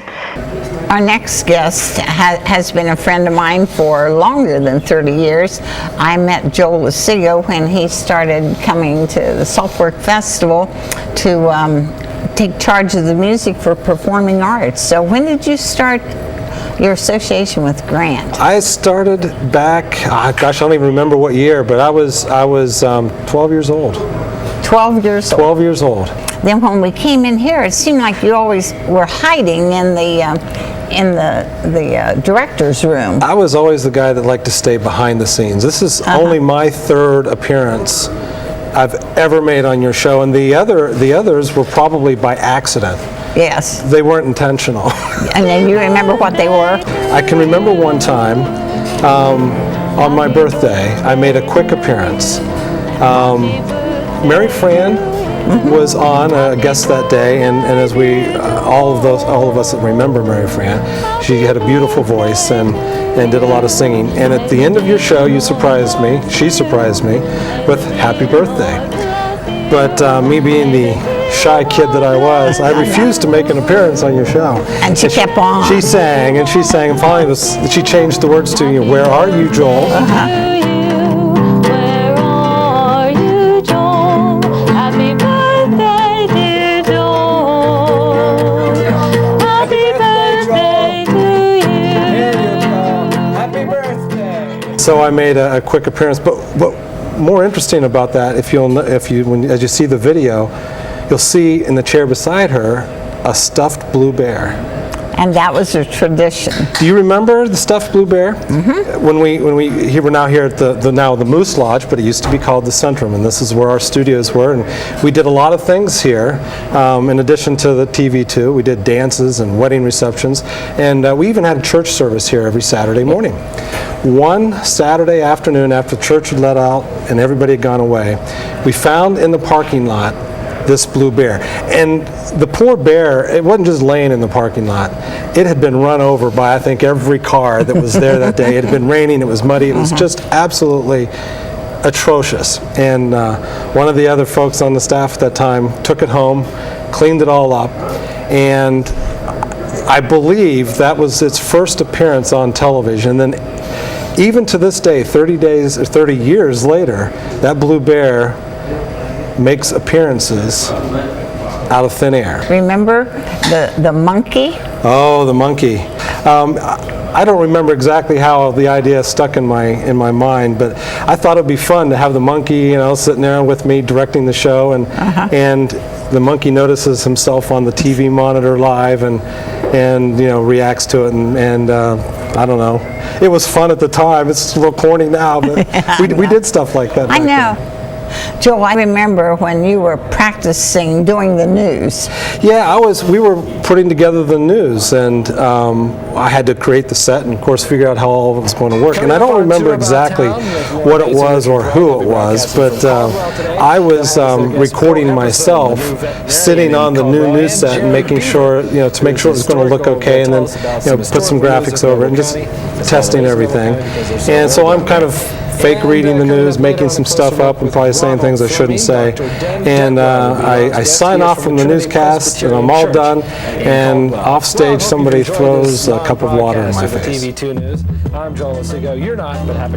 S2: Our next guest has been a friend of mine for longer than 30 years. I met Joel Lucigo when he started coming to the Saltwork Festival to take charge of the music for performing arts. So when did you start your association with Grant?
S4: I started back, gosh, I don't even remember what year, but I was 12 years old.
S2: 12 years old?
S4: 12 years old.
S2: Then when we came in here, it seemed like you always were hiding in the director's room.
S4: I was always the guy that liked to stay behind the scenes. This is only my third appearance I've ever made on your show, and the others were probably by accident.
S2: Yes.
S4: They weren't intentional.
S2: And then you remember what they were?
S4: I can remember one time on my birthday, I made a quick appearance. Mary Fran was on a guest that day, and as we all of us that remember Mary Fran, she had a beautiful voice and did a lot of singing. And at the end of your show, she surprised me with happy birthday. But me being the shy kid that I was, I refused to make an appearance on your show.
S2: And she kept on.
S4: She sang, and finally she changed the words to you. Where are you, Joel? So I made a quick appearance, but more interesting about that, as you see the video, you'll see in the chair beside her a stuffed blue bear.
S2: And that was a tradition.
S4: Do you remember the stuffed blue bear? Mm-hmm. We're now here at the Moose Lodge, but it used to be called the Centrum, and this is where our studios were. And we did a lot of things here. In addition to the TV too, we did dances and wedding receptions, and we even had a church service here every Saturday morning. One Saturday afternoon, after church had let out and everybody had gone away, we found in the parking lot this blue bear. And the poor bear, it wasn't just laying in the parking lot. It had been run over by, I think, every car that was there that day. It had been raining, it was muddy, it was just absolutely atrocious. And one of the other folks on the staff at that time took it home, cleaned it all up, and I believe that was its first appearance on television. And then even to this day, 30 years later, that blue bear makes appearances out of thin air.
S2: Remember the monkey?
S4: Oh, the monkey. I don't remember exactly how the idea stuck in my mind, but I thought it'd be fun to have the monkey, sitting there with me directing the show, and the monkey notices himself on the TV monitor live and reacts to it, and I don't know. It was fun at the time. It's a little corny now, but we did stuff like that.
S2: I know. Joe, I remember when you were practicing doing the news.
S4: Yeah, we were putting together the news, and I had to create the set and, of course, figure out how all of it was going to work. And I don't remember exactly what it was or who it was, but I was recording myself sitting on the new news set and making sure, to make sure it was going to look okay, and then, put some graphics over it and just testing everything. And so I'm kind of fake reading the news, making some stuff up, and probably saying things I shouldn't say. And I sign off from the newscast, and I'm all done. And off stage, somebody throws a cup of water in my face.
S5: TV2 News. I'm Joel Lesigo. You're not, but happy.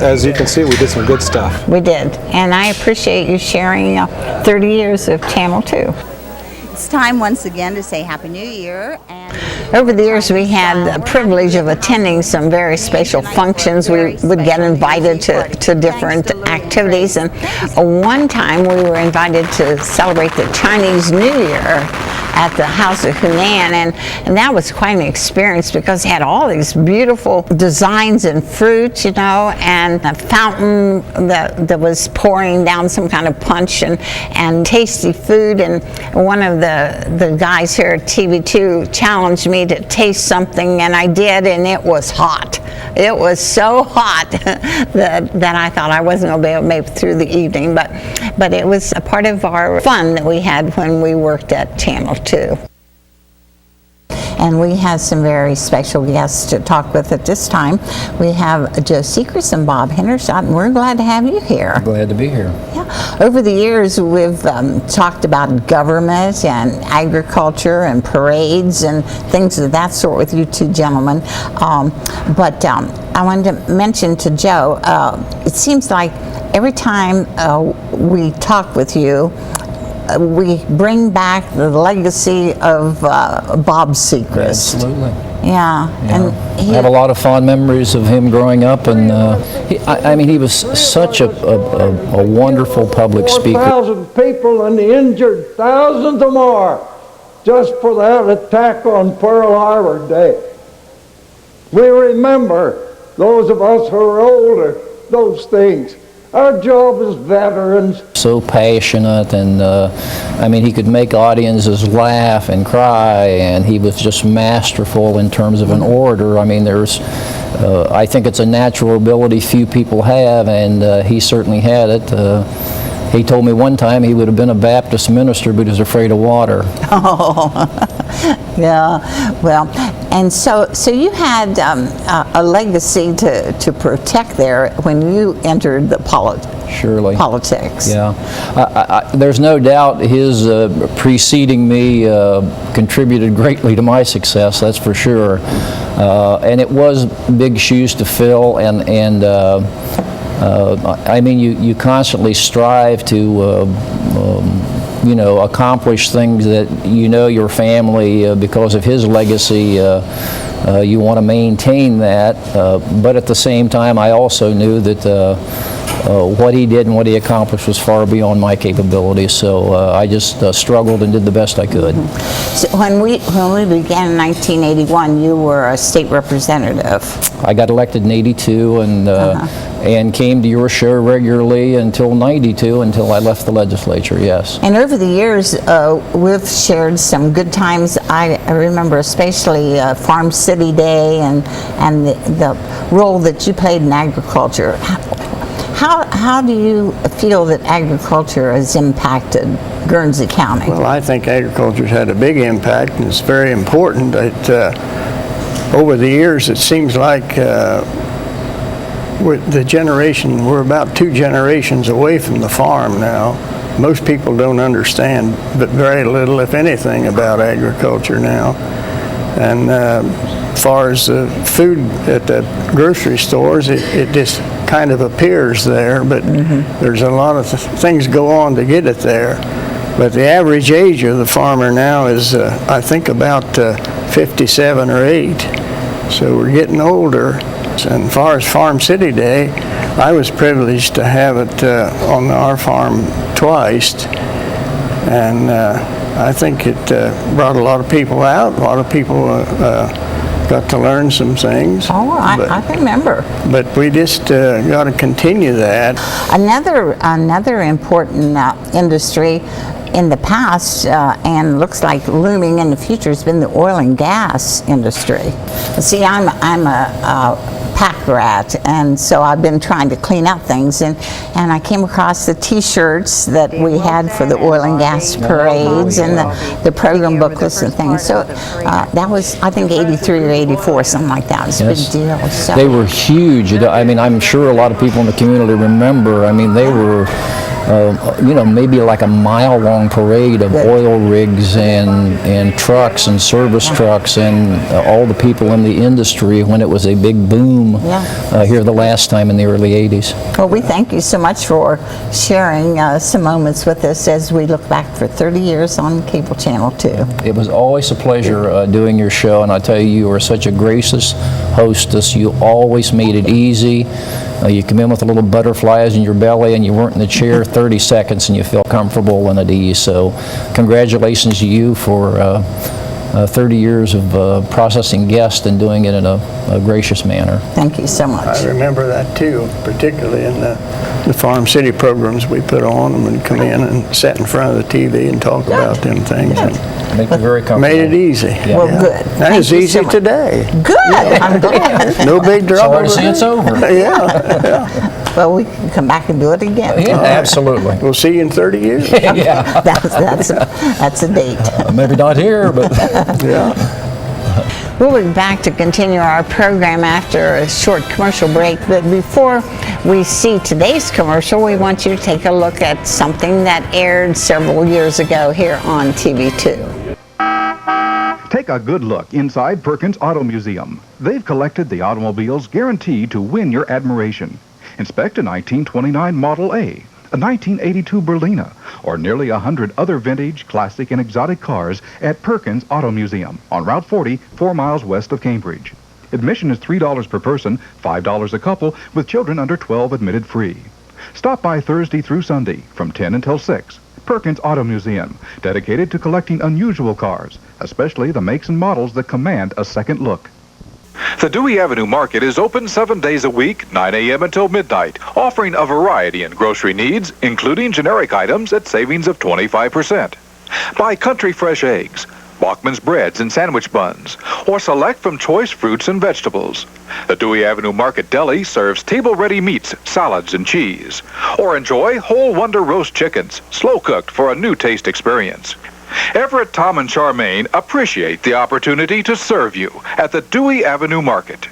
S4: As you can see, we did some good stuff.
S2: We did, and I appreciate you sharing 30 years of Channel 2.
S20: It's time once again to say Happy New Year. And
S2: over the years, we had the privilege of attending some very special functions. We would get invited to different activities, and one time we were invited to celebrate the Chinese New Year at the House of Hunan, and that was quite an experience because it had all these beautiful designs and fruit, and a fountain that was pouring down some kind of punch, and tasty food. And one of the guys here at TV2 challenged me to taste something, and I did, and it was hot. It was so hot that I thought I wasn't going to be able to make it through the evening, but it was a part of our fun that we had when we worked at Channel 2. And we have some very special guests to talk with at this time. We have Joe Sechrest and Bob Hendershot, and we're glad to have you here.
S21: Glad to be here.
S2: Yeah. Over the years, we've talked about government and agriculture and parades and things of that sort with you two gentlemen. But I wanted to mention to Joe, it seems like every time we talk with you, we bring back the legacy of Bob Sechrest.
S21: Absolutely.
S2: Yeah. And
S21: I have a lot of fond memories of him growing up, and he was such a wonderful public speaker.
S24: 4,000 people and injured, thousands of more, just for that attack on Pearl Harbor Day. We remember, those of us who are older, those things. Our job as veterans.
S21: So passionate, and he could make audiences laugh and cry, and he was just masterful in terms of an orator. I think it's a natural ability few people have, and he certainly had it. He told me one time he would have been a Baptist minister, but he was afraid of water.
S2: Oh, yeah. Well, and so you had a legacy to protect there when you entered the politics.
S21: Yeah. There's no doubt his preceding me contributed greatly to my success, that's for sure. And it was big shoes to fill, and you constantly strive to accomplish things that your family, because of his legacy, you want to maintain that. But at the same time, I also knew that what he did and what he accomplished was far beyond my capabilities. So I just struggled and did the best I could.
S2: So when we began in 1981, you were a state representative.
S21: I got elected in '82 and came to your show regularly until '92, until I left the legislature. Yes.
S2: And over the years, we've shared some good times. I remember especially Farm City Day and the role that you played in agriculture. How do you feel that agriculture has impacted Guernsey County?
S24: Well, I think agriculture's had a big impact, and it's very important. Over the years, it seems like we're about 2 generations away from the farm now. Most people don't understand, but very little, if anything, about agriculture now. And as far as the food at the grocery stores, it just kind of appears there, but there's a lot of things go on to get it there. But the average age of the farmer now is, I think, about 57 or 8. So we're getting older. And as far as Farm City Day, I was privileged to have it on our farm twice. And I think it brought a lot of people out. A lot of people got to learn some things.
S2: Oh, I remember.
S24: But we just got to continue that.
S2: Another important industry in the past and looks like looming in the future has been the oil and gas industry. See, I'm a pack rat, and so I've been trying to clean up things, and I came across the t-shirts that we had for the oil and gas parades and the program booklets and things. So that was, I think, 83 or 84, something like that. It was a big deal. So.
S21: They were huge. I mean, I'm sure a lot of people in the community remember. I mean, they were maybe like a mile-long parade of oil rigs and trucks and service trucks and all the people in the industry when it was a big boom here the last time in the early 80s.
S2: Well, we thank you so much for sharing some moments with us as we look back for 30 years on Cable Channel 2.
S21: It was always a pleasure doing your show, and I tell you, you were such a gracious hostess. You always made it easy. You come in with a little butterflies in your belly, and you weren't in the chair 30 seconds, and you feel comfortable and at ease. So congratulations to you for 30 years of processing guests and doing it in a gracious manner.
S2: Thank you so much.
S24: I remember that too, particularly in the Farm City programs we put on them and come in and sit in front of the TV and talk about them things.
S21: Make you very comfortable.
S24: Made it easy.
S2: Yeah. Well, good.
S24: That is easy today.
S2: Good. I'm glad.
S24: No big trouble.
S21: Sorry to see it's over.
S24: Yeah.
S2: Well, we can come back and do it again.
S21: Yeah, absolutely.
S24: We'll see you in 30 years.
S21: Yeah.
S2: That's a date.
S21: Maybe not here, but
S24: yeah.
S2: We'll be back to continue our program after a short commercial break, but before we see today's commercial, we want you to take a look at something that aired several years ago here on TV2.
S7: Take a good look inside Perkins Auto Museum. They've collected the automobiles guaranteed to win your admiration. Inspect a 1929 Model A, a 1982 Berlina, or nearly 100 other vintage, classic, and exotic cars at Perkins Auto Museum on Route 40, 4 miles west of Cambridge. Admission is $3 per person, $5 a couple, with children under 12 admitted free. Stop by Thursday through Sunday from 10 until 6. Perkins Auto Museum, dedicated to collecting unusual cars, especially the makes and models that command a second look.
S11: The Dewey Avenue Market is open 7 days a week, 9 a.m. until midnight, offering a variety in grocery needs, including generic items at savings of 25%. Buy country fresh eggs, Bachman's breads and sandwich buns, or select from choice fruits and vegetables. The Dewey Avenue Market Deli serves table-ready meats, salads, and cheese. Or enjoy whole Wonder roast chickens, slow-cooked for a new taste experience. Everett, Tom, and Charmaine appreciate the opportunity to serve you at the Dewey Avenue Market.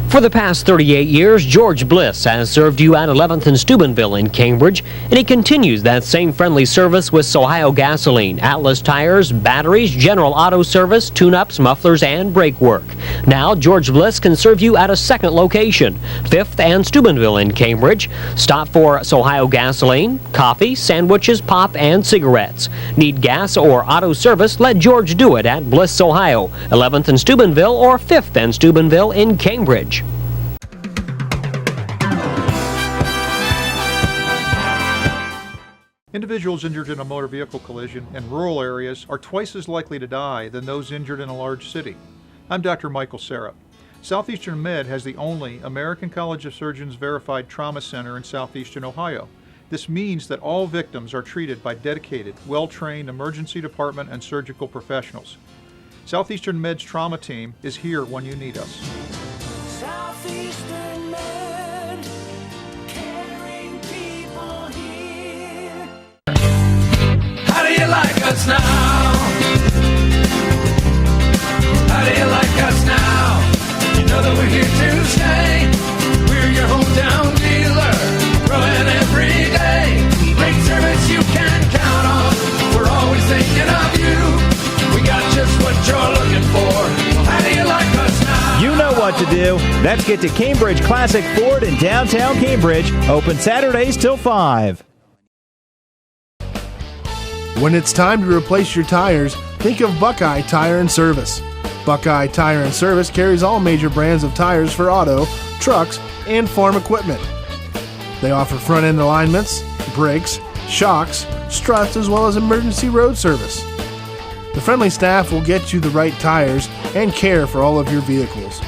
S23: For the past 38 years, George Bliss has served you at 11th and Steubenville in Cambridge, and he continues that same friendly service with Ohio Gasoline, Atlas Tires, batteries, general auto service, tune-ups, mufflers, and brake work. Now, George Bliss can serve you at a second location, 5th and Steubenville in Cambridge. Stop for Ohio Gasoline, coffee, sandwiches, pop, and cigarettes. Need gas or auto service? Let George do it at Bliss, Ohio, 11th and Steubenville or 5th and Steubenville in Cambridge.
S15: Individuals injured in a motor vehicle collision in rural areas are twice as likely to die than those injured in a large city. I'm Dr. Michael Sarah. Southeastern Med has the only American College of Surgeons verified trauma center in southeastern Ohio. This means that all victims are treated by dedicated, well-trained emergency department and surgical professionals. Southeastern Med's trauma team is here when you need us.
S22: Southeastern Med, caring people here. How do you like us now? How do you like us now? You know that we're here to stay. We're your hometown dealer, growing every day. Great service you can count on. We're always thinking of you. We got just what you're looking for. How do you like us now?
S25: You know what to do. Let's get to Cambridge Classic Ford in downtown Cambridge. Open Saturdays till 5.
S26: When it's time to replace your tires, think of Buckeye Tire and Service. Buckeye Tire and Service carries all major brands of tires for auto, trucks, and farm equipment. They offer front-end alignments, brakes, shocks, struts, as well as emergency road service. The friendly staff will get you the right tires and care for all of your vehicles.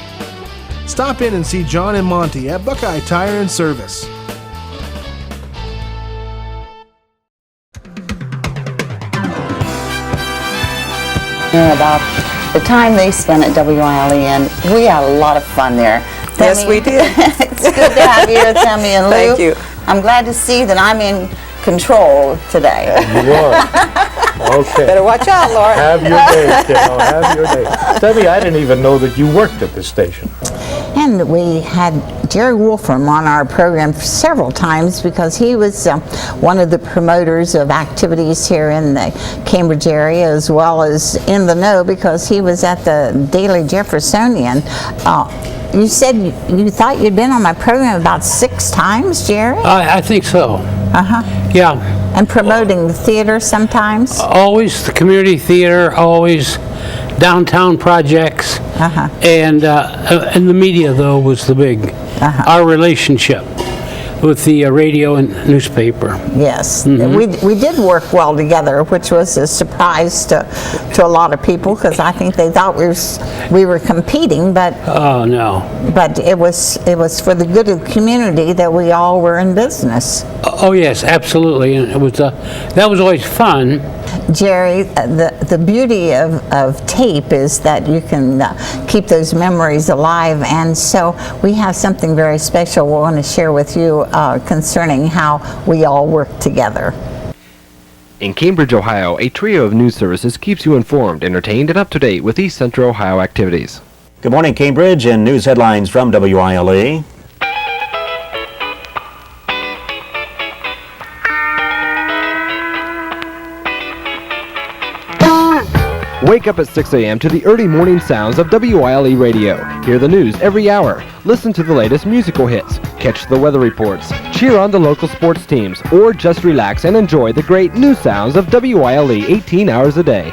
S26: Stop in and see John and Monty at Buckeye Tire and Service.
S9: About the time they spent at WILE, and we had a lot of fun there.
S3: Yes, we did.
S9: It's good to have you here, Tammy and Lou.
S3: Thank you.
S9: I'm glad to see that I'm in control today.
S5: You are. Okay.
S3: Better watch out, Laura.
S5: Have your day, kiddo. Have your day. Debbie, I didn't even know that you worked at this station.
S2: And we had Jerry Wolfram on our program several times because he was one of the promoters of activities here in the Cambridge area, as well as in the know because he was at the Daily Jeffersonian. You said you thought you'd been on my program about 6 times, Jerry?
S10: I think so.
S2: Uh-huh.
S10: Yeah.
S2: And promoting the theater sometimes?
S10: Always the community theater, always downtown projects, and the media, though, was the big, our relationship with the radio and newspaper.
S2: Yes, we did work well together, which was a surprise to a lot of people because I think they thought we were competing, but
S10: oh no,
S2: but it was for the good of the community that we all were in business.
S10: Oh yes, absolutely, and it was that was always fun.
S2: Jerry, the beauty of tape is that you can keep those memories alive, and so we have something very special we want to share with you concerning how we all work together.
S12: In Cambridge, Ohio, a trio of news services keeps you informed, entertained, and up to date with East Central Ohio activities.
S13: Good morning, Cambridge, and news headlines from WILE.
S12: Wake up at 6 a.m. to the early morning sounds of WILE Radio. Hear the news every hour. Listen to the latest musical hits. Catch the weather reports. Cheer on the local sports teams. Or just relax and enjoy the great new sounds of WILE 18 hours a day.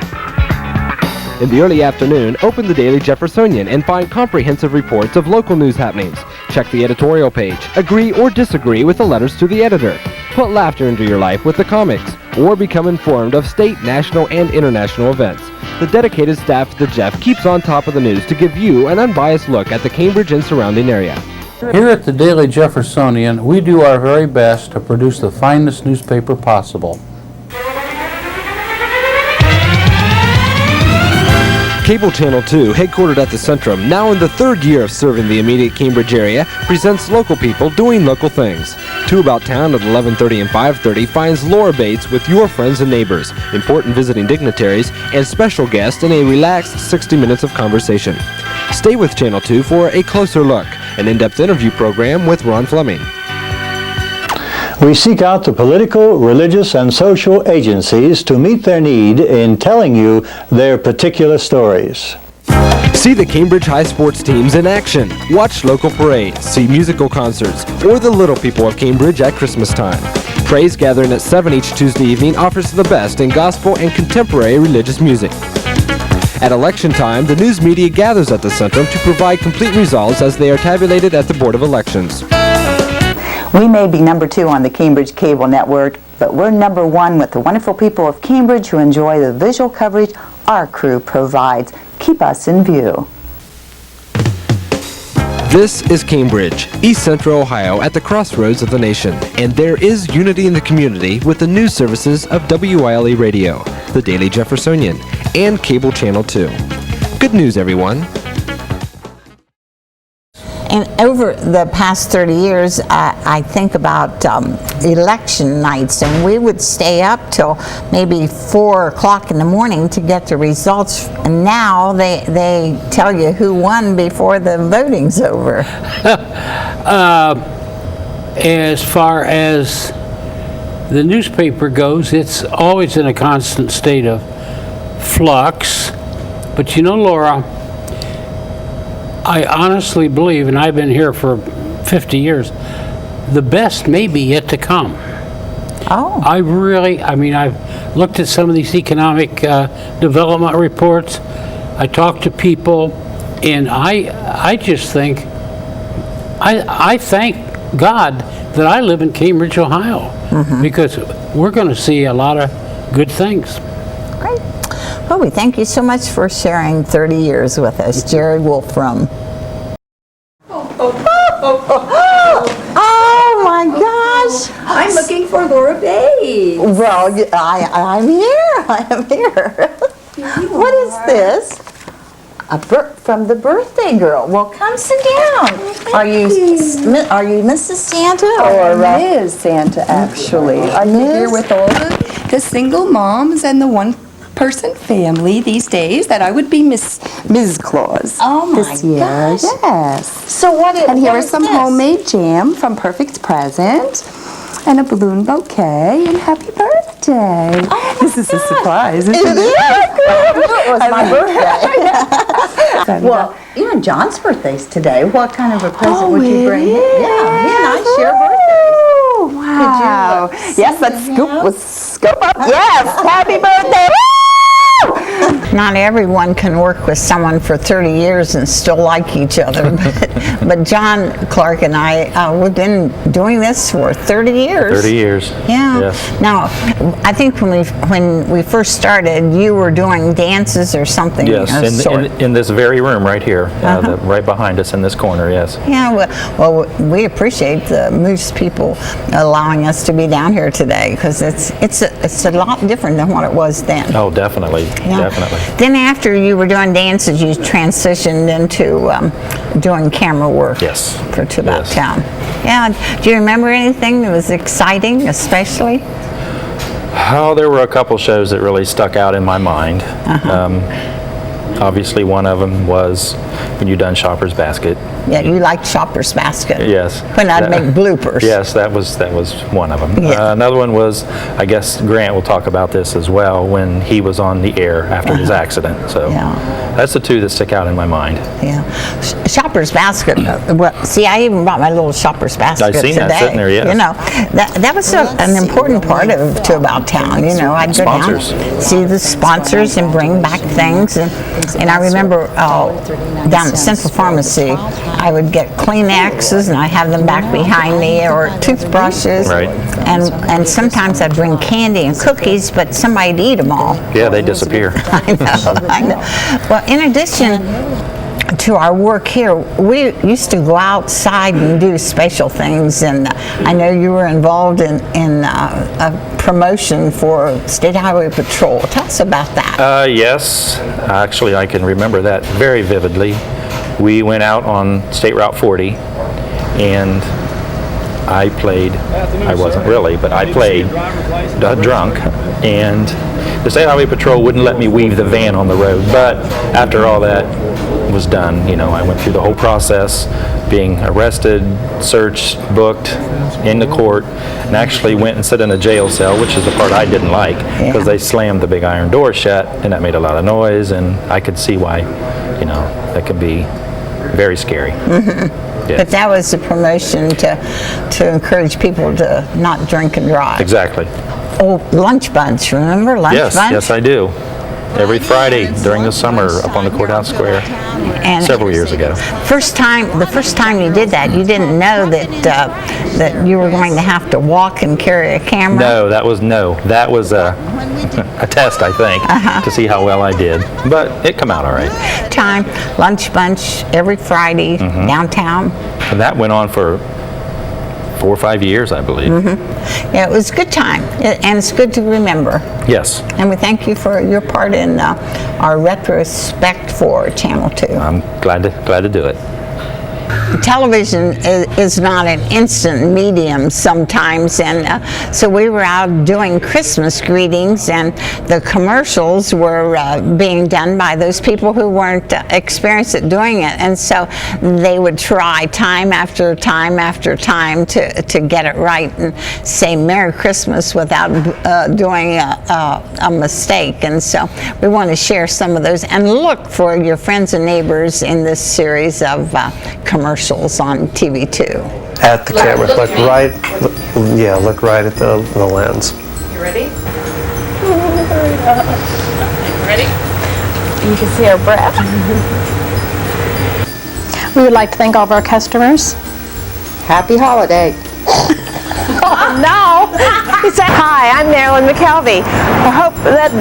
S12: In the early afternoon, open the Daily Jeffersonian and find comprehensive reports of local news happenings. Check the editorial page. Agree or disagree with the letters to the editor. Put laughter into your life with the comics. Or become informed of state, national, and international events. The dedicated staff at the Jeff keeps on top of the news to give you an unbiased look at the Cambridge and surrounding area.
S14: Here at the Daily Jeffersonian, we do our very best to produce the finest newspaper possible.
S12: Cable Channel 2, headquartered at the Centrum, now in the 3rd year of serving the immediate Cambridge area, presents local people doing local things. 2 About Town at 11:30 and 5:30 finds Laura Bates with your friends and neighbors, important visiting dignitaries, and special guests in a relaxed 60 minutes of conversation. Stay with Channel 2 for a closer look, an in-depth interview program with Ron Fleming.
S18: We seek out the political, religious, and social agencies to meet their need in telling you their particular stories.
S12: See the Cambridge High sports teams in action. Watch local parades, see musical concerts, or the little people of Cambridge at Christmas time. Praise Gathering at 7 each Tuesday evening offers the best in gospel and contemporary religious music. At election time, the news media gathers at the Centrum to provide complete results as they are tabulated at the Board of Elections.
S27: We may be number 2 on the Cambridge Cable Network, but we're number 1 with the wonderful people of Cambridge who enjoy the visual coverage our crew provides. Keep us in view.
S12: This is Cambridge, East Central Ohio, at the crossroads of the nation, and there is unity in the community with the news services of WILE Radio, the Daily Jeffersonian, and Cable Channel 2. Good news, everyone.
S2: And over the past 30 years, I think about election nights, and we would stay up till maybe 4 o'clock in the morning to get the results. And now they tell you who won before the voting's over.
S10: As far as the newspaper goes, it's always in a constant state of flux. But you know, Laura, I honestly believe, and I've been here for 50 years, the best may be yet to come.
S2: Oh.
S10: I've looked at some of these economic development reports. I talked to people, and I just think, I thank God that I live in Cambridge, Ohio, because we're going to see a lot of good things.
S2: Great. Well, we thank you so much for sharing 30 years with us. Jerry Wolfram. Oh my gosh!
S1: I'm looking for Laura Bates.
S2: Well, I'm here. I am here. What is this? From the birthday girl. Well, come sit down. Are you Mrs. Santa or
S1: Ms. Santa, actually. I'm here with all the single moms and the one-person family these days that I would be Ms. Claus.
S2: Oh my
S1: this year.
S2: gosh!
S1: Yes.
S2: So
S1: And here
S2: what
S1: is
S2: is
S1: some
S2: this?
S1: homemade jam from Perfect Present. And a balloon bouquet, and happy birthday. This is a surprise, isn't it?
S2: It was my birthday. Well, you and John's birthday's today. What kind of a present would you bring him? Yeah, he and I share birthdays.
S1: Wow. Yes, let's scoop up. Yes, happy birthday.
S2: Not everyone can work with someone for 30 years and still like each other, but John Clark and I, we've been doing this for 30 years.
S4: 30 years.
S2: Yeah.
S4: Yes.
S2: Now, I think when we first started, you were doing dances or something.
S4: Yes, in this very room right here, right behind us in this corner, yes.
S2: Yeah, well, we appreciate the Moose people allowing us to be down here today because it's a lot different than what it was then.
S4: Oh, definitely.
S2: Yeah.
S4: Definitely.
S2: Then after you were doing dances, you transitioned into doing camera work to About Town. Yeah. Do you remember anything that was exciting, especially?
S4: Oh, there were a couple shows that really stuck out in my mind. Obviously, one of them was when you done Shopper's Basket.
S2: Yeah, you liked Shopper's Basket.
S4: Yes.
S2: When I'd make bloopers.
S4: Yes, that was one of them.
S2: Yeah.
S4: Another one was, I guess Grant will talk about this as well, when he was on the air after his accident. So that's the two that stick out in my mind.
S2: Yeah. Shopper's Basket. Well, see, I even brought my little Shopper's Basket
S4: I've seen
S2: today.
S4: that sitting there, yes.
S2: You know, that was an important part of To About Town. You know, I'd go down, see the sponsors and bring back things. And I remember down at Central Pharmacy, I would get Kleenexes and I'd have them back behind me, or toothbrushes.
S4: Right.
S2: And sometimes I'd bring candy and cookies, but somebody'd eat them all.
S4: Yeah, they disappear.
S2: I know. Well, in addition to our work here, we used to go outside and do special things, and I know you were involved in a promotion for State Highway Patrol. Tell us about that.
S4: Yes, actually I can remember that very vividly. We went out on State Route 40 and I wasn't really, but I played drunk, and the State Highway Patrol wouldn't let me weave the van on the road. But after all that was done, you know, I went through the whole process, being arrested, searched, booked, in the court, and actually went and sat in a jail cell, which is the part I didn't like, because they slammed the big iron door shut, and that made a lot of noise, and I could see why, you know, that could be very scary. Yeah.
S2: But that was a promotion to encourage people to not drink and drive.
S4: Exactly.
S2: Oh, Lunch Bunch, remember Lunch Bunch?
S4: Yes, I do. Every Friday during the summer up on the courthouse square, several years ago.
S2: The first time you did that, you didn't know that you were going to have to walk and carry a camera?
S4: No, that was a test, I think, to see how well I did. But it come out all right.
S2: Lunch Bunch every Friday downtown.
S4: And that went on for 4 or 5 years, I believe.
S2: Yeah, it was a good time, and it's good to remember.
S4: Yes.
S2: And we thank you for your part in our retrospect for Channel 2.
S4: I'm glad to do it.
S2: Television is not an instant medium sometimes, and so we were out doing Christmas greetings, and the commercials were being done by those people who weren't experienced at doing it, and so they would try time after time after time to get it right and say Merry Christmas without doing a mistake. And so we want to share some of those and look for your friends and neighbors in this series of commercials on TV2.
S6: At the camera, look right at the lens.
S1: You ready? Ready?
S8: You can see our breath. We would like to thank all of our customers.
S1: Happy holiday.
S8: No. He said, hi, I'm Marilyn McKelvey. I hope that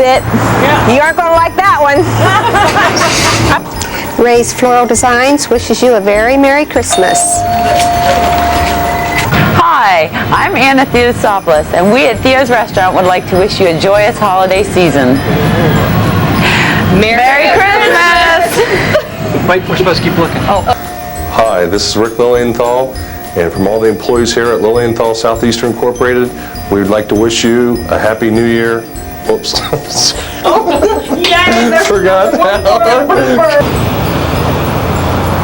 S8: you aren't going to like that one. Ray's Floral Designs wishes you a very Merry Christmas.
S9: Hi, I'm Anna Theosopoulos, and we at Theo's Restaurant would like to wish you a joyous holiday season. Merry Christmas!
S6: Wait, we're supposed to keep looking.
S7: Hi, this is Rick Lilienthal, and from all the employees here at Lilienthal Southeastern Incorporated, we would like to wish you a Happy New Year. Oops. Forgot that.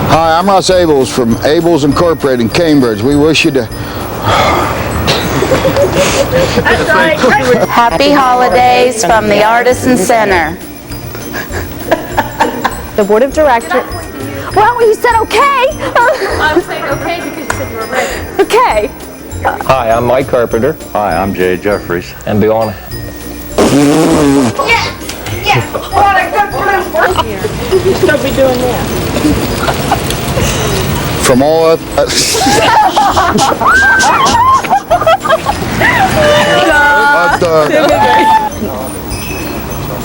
S16: Hi, I'm Ross Abels from Abels Incorporated in Cambridge. We wish you to...
S17: Happy holidays from the Artisan Center.
S8: The Board of Directors. Well, you said okay.
S17: I'm saying okay because you said you were ready.
S8: Okay.
S6: Hi, I'm Mike Carpenter. Hi, I'm Jay Jeffries. And beyond.
S17: Yeah. What a good blooper.
S8: You still be doing that.
S16: From all of...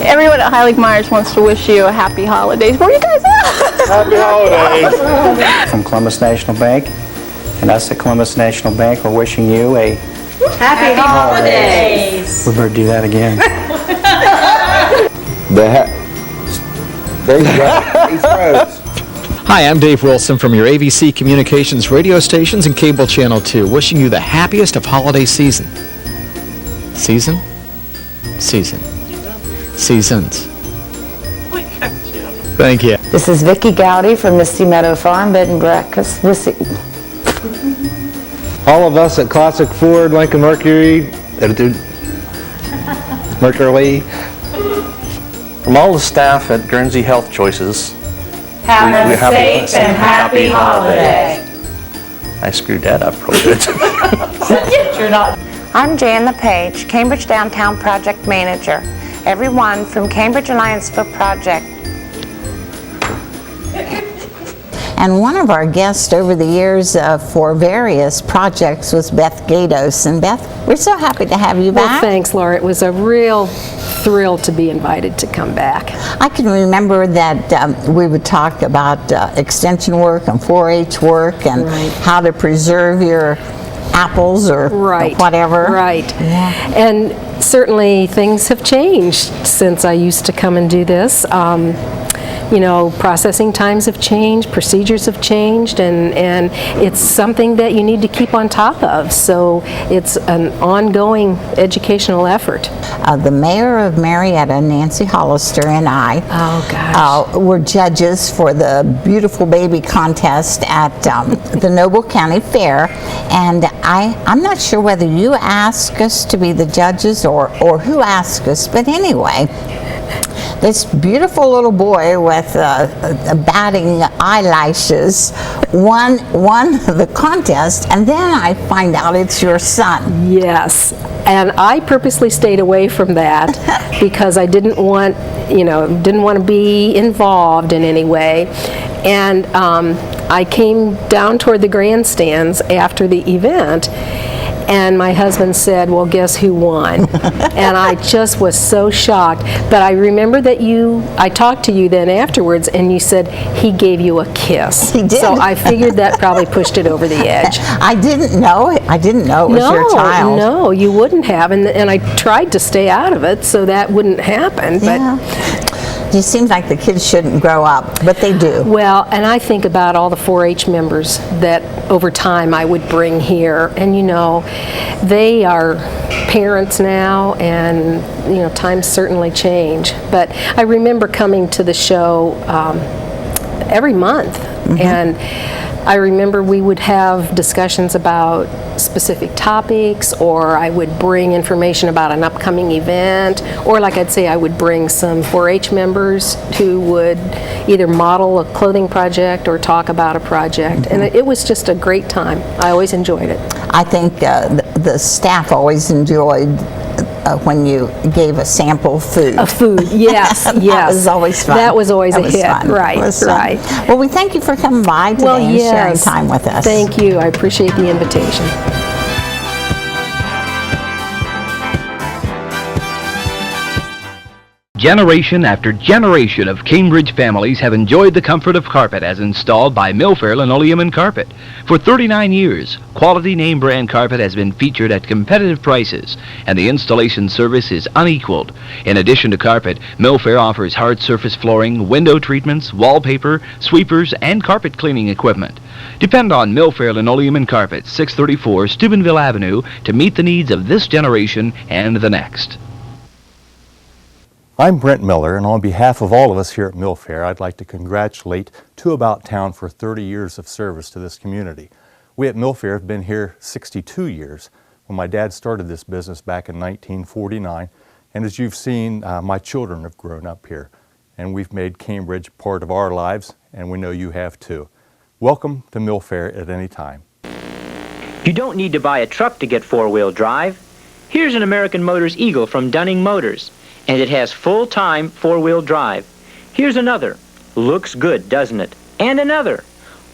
S8: Everyone at Heilig Myers wants to wish you a happy holidays. Where are you guys at?
S6: Happy holidays.
S19: From Columbus National Bank, and us at Columbus National Bank, we're wishing you a
S17: Happy holidays.
S19: We better do that again.
S6: There you go. He's froze.
S20: Hi, I'm Dave Wilson from your AVC Communications radio stations and Cable Channel 2, wishing you the happiest of holiday season. Season? Season. Seasons. Thank you.
S27: This is Vicki Gowdy from Misty Meadow Farm Bed and Breakfast.
S6: All of us at Classic Ford, Lincoln Mercury, from all the staff at Guernsey Health Choices,
S17: Have a safe and happy holiday.
S6: I screwed that up real good.
S17: You're not.
S21: I'm Jan LePage, Cambridge Downtown Project Manager. Everyone from Cambridge Alliance for Project.
S2: And one of our guests over the years for various projects was Beth Gatos. And Beth, we're so happy to have you back.
S24: Well, thanks, Laura. It was a real thrill to be invited to come back.
S2: I can remember that we would talk about extension work and 4-H work and how to preserve your apples or whatever.
S24: Right. Yeah. And certainly things have changed since I used to come and do this. You know, processing times have changed, procedures have changed, and it's something that you need to keep on top of. So it's an ongoing educational effort.
S2: The mayor of Marietta, Nancy Hollister, and I were judges for the Beautiful Baby contest at the Noble County Fair, and I'm not sure whether you asked us to be the judges or who asked us, but anyway, this beautiful little boy with batting eyelashes won the contest, and then I find out it's your son.
S24: Yes, and I purposely stayed away from that because I didn't want to be involved in any way. And I came down toward the grandstands after the event, and my husband said, well, guess who won? And I just was so shocked. But I remember that I talked to you then afterwards, and you said he gave you a kiss.
S2: He did.
S24: So I figured that probably pushed it over the edge.
S2: I didn't know it was your child.
S24: No, you wouldn't have. And I tried to stay out of it so that wouldn't happen.
S2: Yeah. It seems like the kids shouldn't grow up, but they do.
S24: Well, and I think about all the 4-H members that over time I would bring here, and they are parents now, and times certainly change. But I remember coming to the show every month, and I remember we would have discussions about specific topics, or I would bring information about an upcoming event, or like I'd say I would bring some 4-H members who would either model a clothing project or talk about a project. And it was just a great time. I always enjoyed it.
S2: I think the staff always enjoyed when you gave a sample food.
S24: A food, yes, yes.
S2: That was always fun.
S24: That was always a hit,
S2: fun.
S24: Right.
S2: Well, we thank you for coming by today and sharing time with us.
S24: Thank you. I appreciate the invitation.
S3: Generation after generation of Cambridge families have enjoyed the comfort of carpet as installed by Milfair Linoleum and Carpet. For 39 years, quality name brand carpet has been featured at competitive prices, and the installation service is unequaled. In addition to carpet, Milfair offers hard surface flooring, window treatments, wallpaper, sweepers, and carpet cleaning equipment. Depend on Milfair Linoleum and Carpet, 634 Steubenville Avenue, to meet the needs of this generation and the next.
S11: I'm Brent Miller, and on behalf of all of us here at Milfair, I'd like to congratulate Two About Town for 30 years of service to this community. We at Milfair have been here 62 years. When my dad started this business back in 1949, and as you've seen, my children have grown up here, and we've made Cambridge part of our lives, and we know you have too. Welcome to Milfair at any time.
S15: You don't need to buy a truck to get four-wheel drive. Here's an American Motors Eagle from Dunning Motors, and it has full-time four-wheel drive. Here's another. Looks good, doesn't it? And another.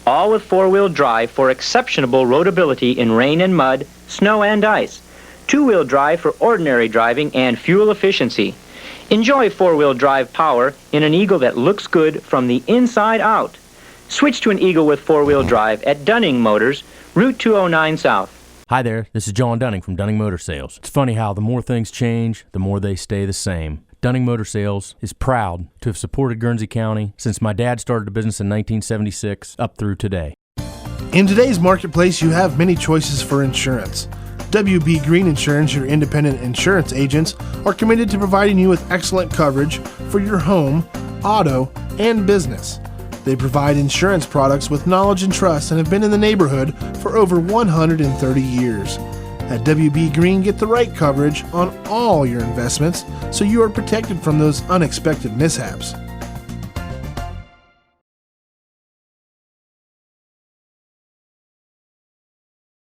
S15: All with four-wheel drive for exceptional roadability in rain and mud, snow and ice. Two-wheel drive for ordinary driving and fuel efficiency. Enjoy four-wheel drive power in an Eagle that looks good from the inside out. Switch to an Eagle with four-wheel drive at Dunning Motors, Route 209 South.
S22: Hi there, this is John Dunning from Dunning Motor Sales. It's funny how the more things change, the more they stay the same. Dunning Motor Sales is proud to have supported Guernsey County since my dad started the business in 1976 up through today.
S23: In today's marketplace, you have many choices for insurance. WB Green Insurance, your independent insurance agents, are committed to providing you with excellent coverage for your home, auto, and business. They provide insurance products with knowledge and trust and have been in the neighborhood for over 130 years. At WB Green, get the right coverage on all your investments so you are protected from those unexpected mishaps.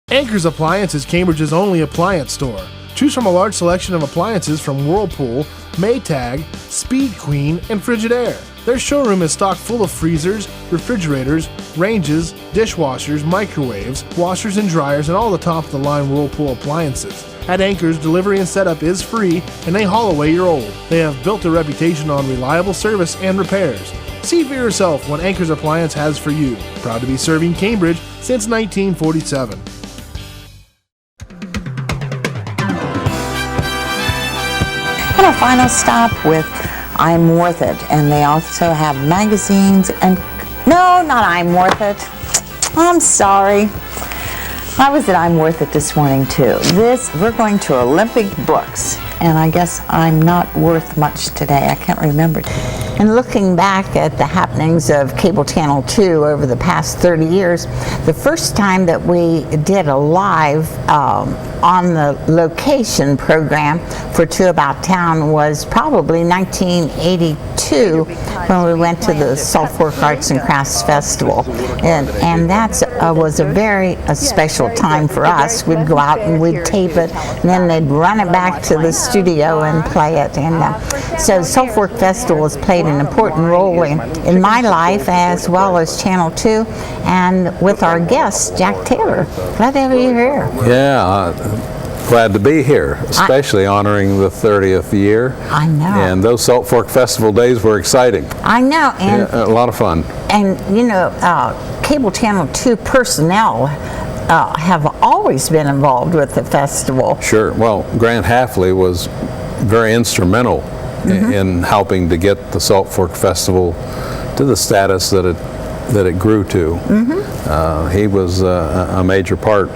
S23: Anchor's Appliance is Cambridge's only appliance store. Choose from a large selection of appliances from Whirlpool, Maytag, Speed Queen, and Frigidaire. Their showroom is stocked full of freezers, refrigerators, ranges, dishwashers, microwaves, washers and dryers, and all the top-of-the-line Whirlpool appliances. At Anchor's, delivery and setup is free, and they haul away your old. They have built a reputation on reliable service and repairs. See for yourself what Anchor's Appliance has for you. Proud to be serving Cambridge since 1947.
S27: And our final stop with I'm Worth It, and they also have magazines and, no, not I'm Worth It. I'm sorry. I was at I'm Worth It this morning too. We're going to Olympic Books, and I guess I'm not worth much today. I can't remember.
S2: And looking back at the happenings of Cable Channel 2 over the past 30 years, the first time that we did a live on the location program for Two About Town was probably 1982 when we went to the Salt Fork Arts and Crafts Festival. And that was a very special time for us. We'd go out and we'd tape it, and then they'd run it back to the studio and play it. And so Salt Fork Festival has played an important role in my life as well as Channel 2, and with our guest, Jack Taylor. Glad to have you here.
S25: Yeah, glad to be here, especially honoring the 30th year.
S2: I know.
S25: And those Salt Fork Festival days were exciting.
S2: I know. And
S25: yeah, a lot of fun.
S2: And, you know, Cable Channel 2 personnel have always been involved with the festival.
S25: Sure. Well, Grant Halfley was very instrumental in helping to get the Salt Fork Festival to the status that it grew to. He was a major part.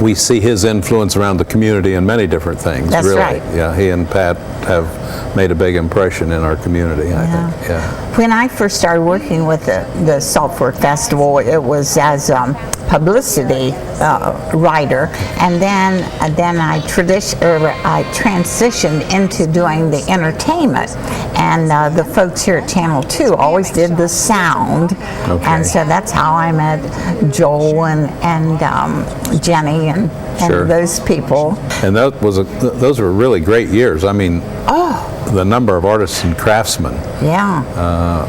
S25: We see his influence around the community in many different things.
S2: That's
S25: really.
S2: right.
S25: Yeah, he and Pat have made a big impression in our community, I think. Yeah.
S2: When I first started working with the Salt Fork Festival, it was as publicity writer, and then I transitioned into doing the entertainment, and the folks here at Channel 2 always did the sound, and so that's how I met Joel and Jenny and those people.
S25: And those were really great years. I mean, the number of artists and craftsmen.
S2: Yeah.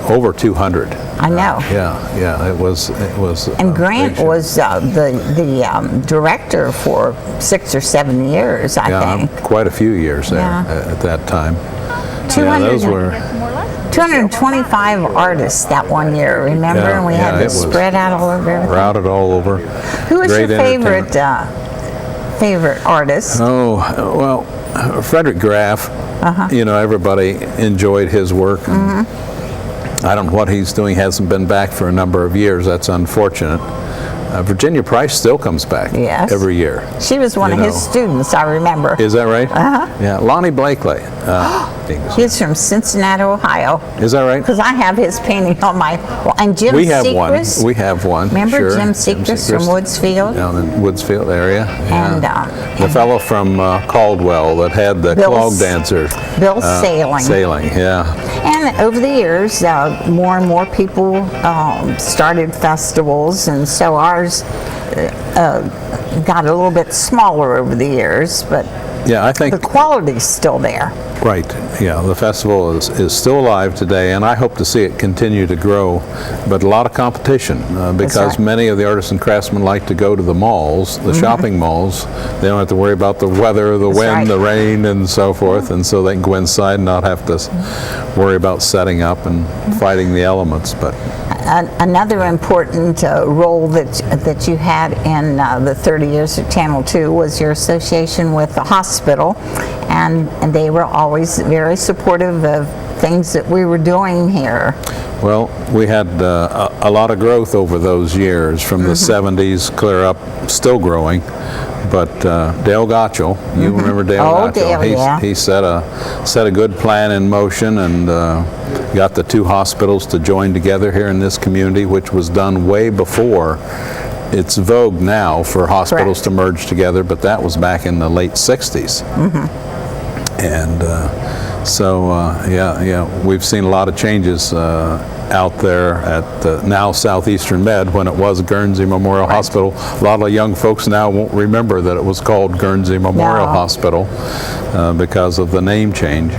S25: Over 200.
S2: I know.
S25: Yeah. It was.
S2: And Grant was the director for 6 or 7 years, I think.
S25: Quite a few years there at that time. Yeah, those were
S2: 225 artists that one year, remember?
S25: Yeah,
S2: and we
S25: yeah,
S2: had
S25: it
S2: to
S25: was
S2: spread out all over everything.
S25: routed all over.
S2: Who was
S25: Great
S2: your favorite
S25: entertainment.
S2: artist?
S25: Oh, well, Frederick Graff. You know, everybody enjoyed his work. And I don't know what he's doing. He hasn't been back for a number of years. That's unfortunate. Virginia Price still comes back every year.
S2: She was one of his students, I remember.
S25: Is that right? Yeah, Lonnie Blakely.
S2: He's from Cincinnati, Ohio.
S25: Is that right?
S2: Because I have his painting on my and Jim
S25: We have
S2: Seacrest.
S25: one. We have one.
S2: Remember
S25: sure.
S2: Jim Seacrest from Woodsfield?
S25: Down in Woodsfield area.
S2: And
S25: the fellow from Caldwell that had the clog dancer.
S2: Bill Sailing.
S25: Sailing, yeah.
S2: And over the years, more and more people started festivals, and so ours got a little bit smaller over the years, but
S25: yeah, I think
S2: the quality's still there.
S25: Right, yeah, the festival is still alive today, and I hope to see it continue to grow, but a lot of competition because many of the artists and craftsmen like to go to the malls, the shopping malls. They don't have to worry about the weather, the wind, the rain, and so forth, and so they can go inside and not have to worry about setting up and fighting the elements. But
S2: another important role that you had in the 30 years of Channel 2 was your association with the hospital, and they were always very supportive of things that we were doing here.
S25: Well, we had a lot of growth over those years, from the 70s clear up, still growing. But Dale Gottschall, you remember Dale Gottschall?
S2: Dale,
S25: he set a good plan in motion and got the two hospitals to join together here in this community, which was done way before. It's vogue now for hospitals to merge together, but that was back in the late 60s. And we've seen a lot of changes out there at now Southeastern Med, when it was Guernsey Memorial Hospital. A lot of young folks now won't remember that it was called Guernsey Memorial Hospital because of the name change.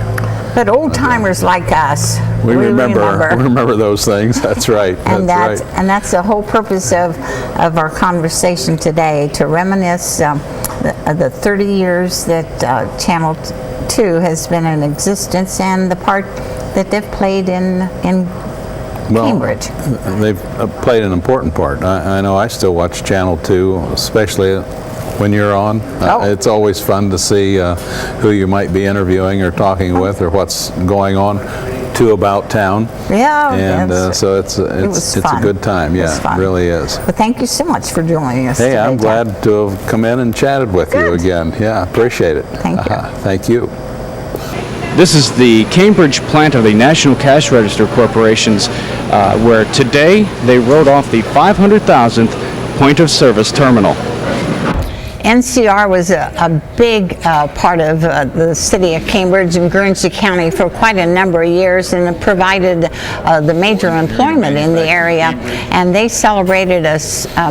S2: But old timers like us,
S25: we remember those things. That's right.
S2: And that's the whole purpose of our conversation today, to reminisce the 30 years that Channel 2 has been in existence and the part that they've played in Cambridge.
S25: They've played an important part. I know I still watch Channel 2, especially when you're on. It's always fun to see who you might be interviewing or talking with, or what's going on about town.
S2: Yeah,
S25: and so it's a good time. Yeah, it really is.
S2: Well, thank you so much for joining us.
S25: Hey, I'm glad to have come in and chatted with you again. Yeah, appreciate it.
S2: Thank you.
S25: Thank you.
S5: This is the Cambridge plant of the National Cash Register Corporations, where today they wrote off the 500,000th point of service terminal.
S2: NCR was a big part of the city of Cambridge and Guernsey County for quite a number of years, and it provided the major employment in the area. And they celebrated a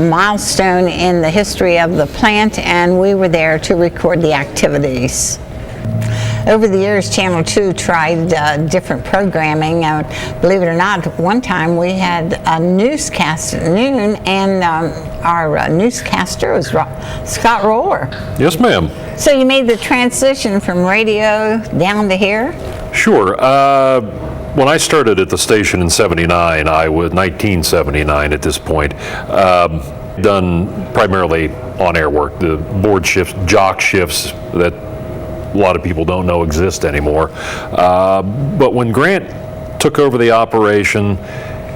S2: milestone in the history of the plant, and we were there to record the activities. Over the years, Channel 2 tried different programming. Believe it or not, one time we had a newscast at noon, and our newscaster was Scott Roller.
S10: Yes, ma'am.
S2: So you made the transition from radio down to here?
S10: Sure. When I started at the station in 1979 at this point, done primarily on-air work, the board shifts, jock shifts that a lot of people don't know exist anymore. But when Grant took over the operation,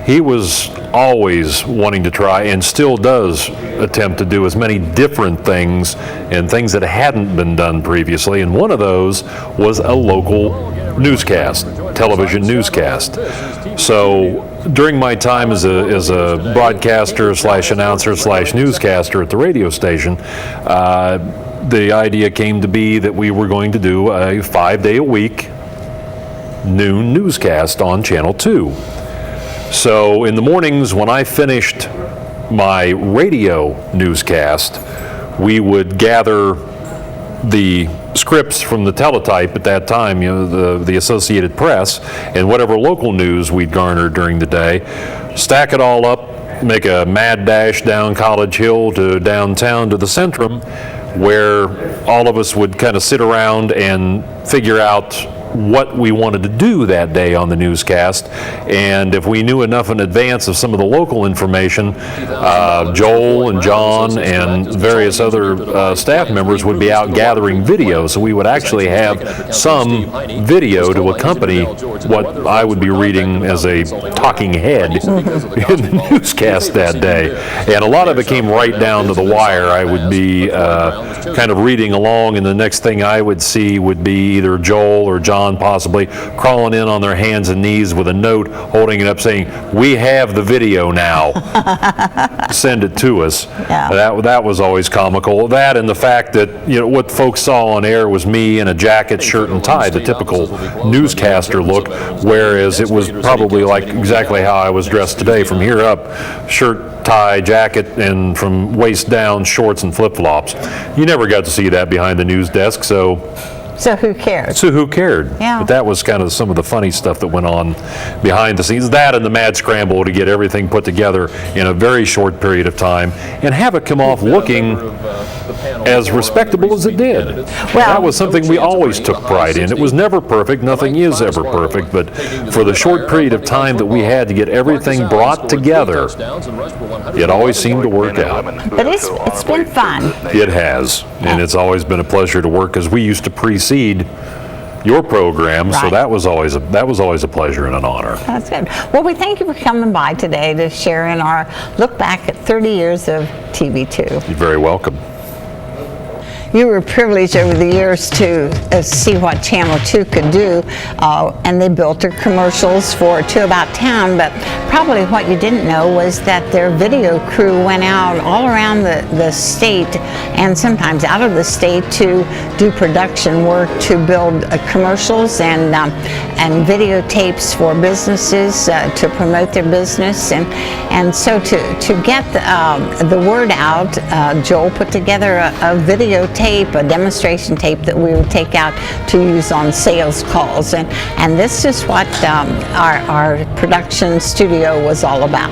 S10: he was always wanting to try, and still does attempt to do, as many different things and things that hadn't been done previously. And one of those was a local newscast, television newscast. So during my time as a broadcaster / announcer / newscaster at the radio station, the idea came to be that we were going to do a 5-day-a-week noon newscast on Channel 2. So in the mornings when I finished my radio newscast, we would gather the scripts from the teletype at that time, the Associated Press, and whatever local news we'd garnered during the day, stack it all up, make a mad dash down College Hill to downtown to the Centrum, where all of us would kind of sit around and figure out what we wanted to do that day on the newscast, and if we knew enough in advance of some of the local information, Joel and John and various other staff members would be out gathering video, so we would actually have some video to accompany what I would be reading as a talking head in the newscast that day. And a lot of it came right down to the wire. I would be kind of reading along, and the next thing I would see would be either Joel or John possibly crawling in on their hands and knees with a note, holding it up saying, "We have the video now. Send it to us."
S2: Yeah.
S10: That was always comical. That and the fact that, you know, what folks saw on air was me in a jacket, shirt, and tie, the typical newscaster look, whereas it was probably like exactly how I was dressed today, from here up, shirt, tie, jacket, and from waist down, shorts and flip-flops. You never got to see that behind the news desk, so
S2: who cared?
S10: So who cared?
S2: Yeah.
S10: But that was kind of some of the funny stuff that went on behind the scenes. That and the mad scramble to get everything put together in a very short period of time and have it come off looking as respectable as it did.
S2: Well,
S10: that was something we always took pride in. It was never perfect. Nothing is ever perfect. But for the short period of time that we had to get everything brought together, it always seemed to work out.
S2: But it's been fun.
S10: It has. And it's always been a pleasure to work, because we used to precede your program, so
S2: Right.
S10: that was always a pleasure and an honor.
S2: That's good. Well, we thank you for coming by today to share in our look back at 30 years of TV2.
S10: You're very welcome.
S2: You were privileged over the years to see what Channel 2 could do, and they built their commercials for Two About Town, but probably what you didn't know was that their video crew went out all around the state and sometimes out of the state to do production work, to build commercials and videotapes for businesses to promote their business, and so to get the word out, Joel put together a videotape, a demonstration tape that we would take out to use on sales calls, and this is what our production studio was all about.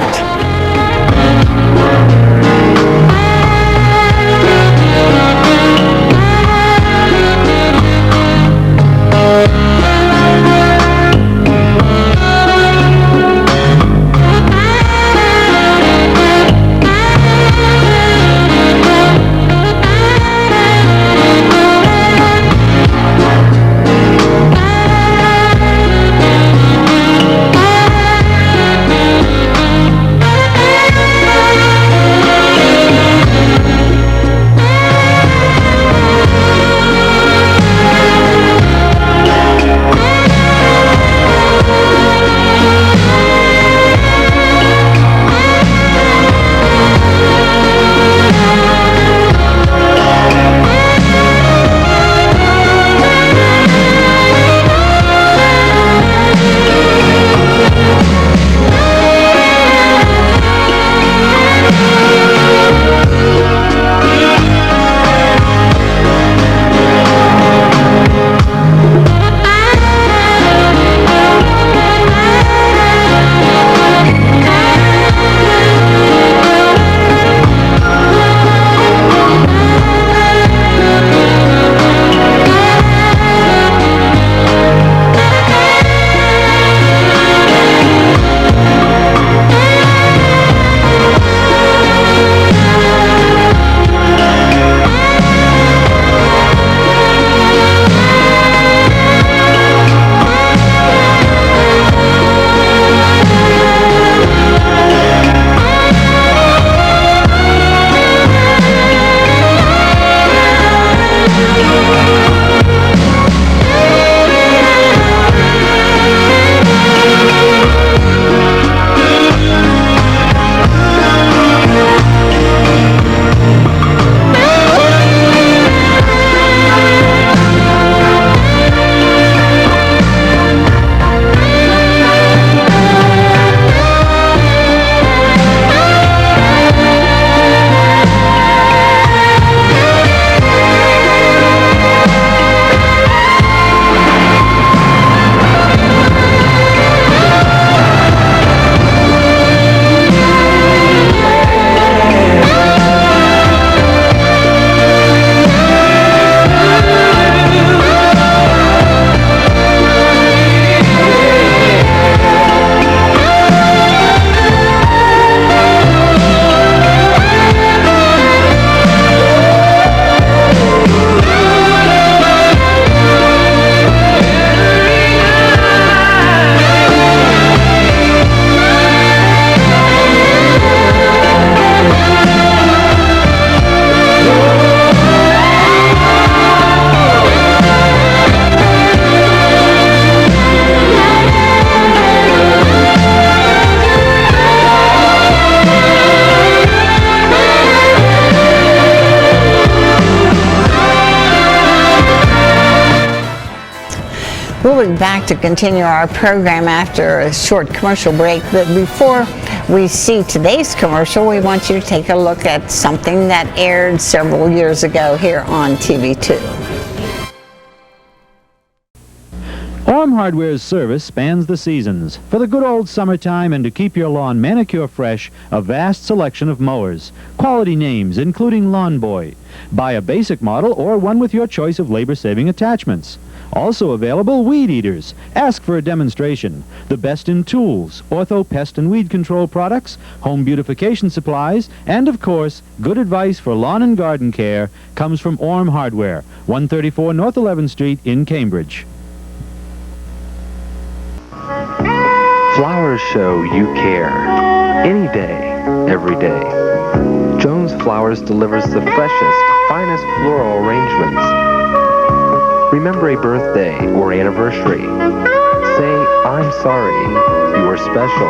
S2: back to continue our program after a short commercial break, but before we see today's commercial, we want you to take a look at something that aired several years ago here on TV2.
S1: Orm Hardware's service spans the seasons. For the good old summertime and to keep your lawn manicure fresh, a vast selection of mowers. Quality names including Lawn Boy. Buy a basic model or one with your choice of labor-saving attachments. Also available, weed eaters. Ask for a demonstration. The best in tools, ortho, pest, and weed control products, home beautification supplies, and of course, good advice for lawn and garden care comes from Orm Hardware, 134 North 11th Street in Cambridge.
S4: Flowers show you care. Any day, every day. Jones Flowers delivers the freshest, finest floral arrangements. Remember a birthday or anniversary. Say, I'm sorry, you are special,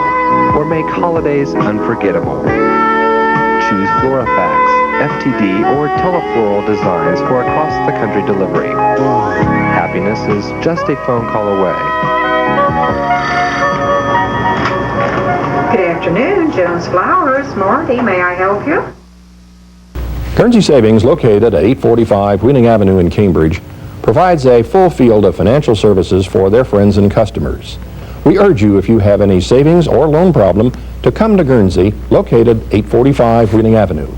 S4: or make holidays unforgettable. Choose Florafax, FTD, or Telefloral designs for across-the-country delivery. Happiness is just a phone call away.
S12: Good afternoon, Jones Flowers. Marty, may I help you?
S13: Guernsey Savings, located at 845 Wheeling Avenue in Cambridge, provides a full field of financial services for their friends and customers. We urge you, if you have any savings or loan problem, to come to Guernsey, located 845 Wheeling Avenue.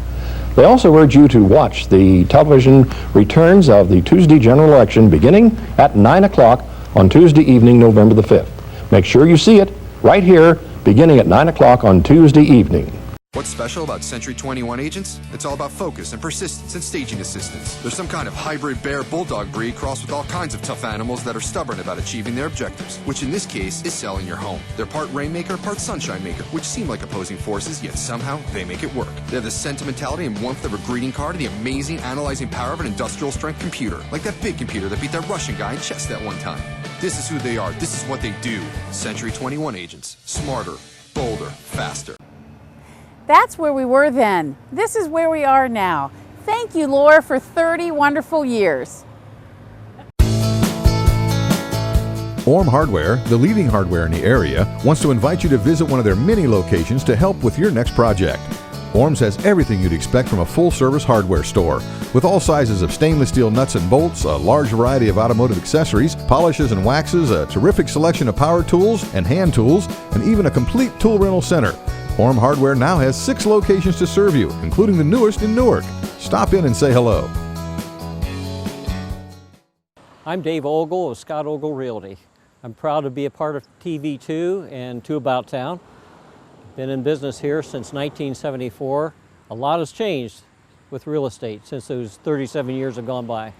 S13: They also urge you to watch the television returns of the Tuesday general election beginning at 9 o'clock on Tuesday evening, November the 5th. Make sure you see it right here, beginning at 9 o'clock on Tuesday evening.
S14: What's special about Century 21 agents? It's all about focus and persistence and staging assistance. They're some kind of hybrid bear bulldog breed crossed with all kinds of tough animals that are stubborn about achieving their objectives, which in this case is selling your home. They're part rainmaker, part sunshine maker, which seem like opposing forces, yet somehow they make it work. They have the sentimentality and warmth of a greeting card and the amazing analyzing power of an industrial strength computer, like that big computer that beat that Russian guy in chess that one time. This is who they are. This is what they do. Century 21 agents. Smarter, bolder, faster.
S18: That's where we were then. This is where we are now. Thank you, Laura, for 30 wonderful years.
S26: Orm Hardware, the leading hardware in the area, wants to invite you to visit one of their many locations to help with your next project. Orm's has everything you'd expect from a full-service hardware store, with all sizes of stainless steel nuts and bolts, a large variety of automotive accessories, polishes and waxes, a terrific selection of power tools and hand tools, and even a complete tool rental center. Orm Hardware now has 6 locations to serve you, including the newest in Newark. Stop in and say hello.
S28: I'm Dave Ogle of Scott Ogle Realty. I'm proud to be a part of TV2 and 2 About Town. Been in business here since 1974. A lot has changed with real estate since those 37 years have gone by.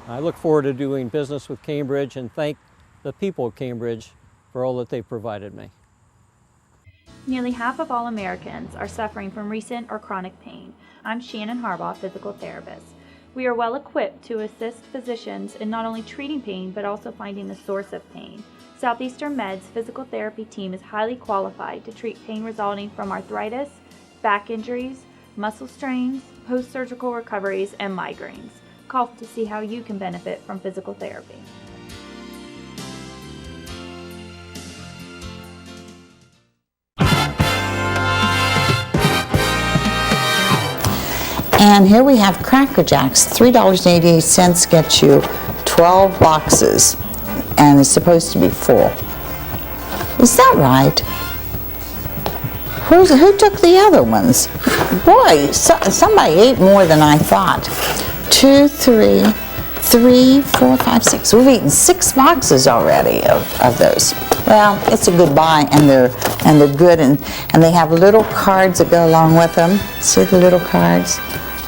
S28: I look forward to doing business with Cambridge and thank the people of Cambridge for all that they've provided me.
S29: Nearly half of all Americans are suffering from recent or chronic pain. I'm Shannon Harbaugh, physical therapist. We are well equipped to assist physicians in not only treating pain, but also finding the source of pain. Southeastern Med's physical therapy team is highly qualified to treat pain resulting from arthritis, back injuries, muscle strains, post-surgical recoveries, and migraines. Call to see how you can benefit from physical therapy.
S27: And here we have Cracker Jacks. $3.88 gets you 12 boxes, and it's supposed to be full. Is that right? Who took the other ones? Boy, somebody ate more than I thought. 2, 3, 4, 5, 6. We've eaten 6 boxes already of those. Well, it's a good buy, and they're good, and they have little cards that go along with them. See the little cards?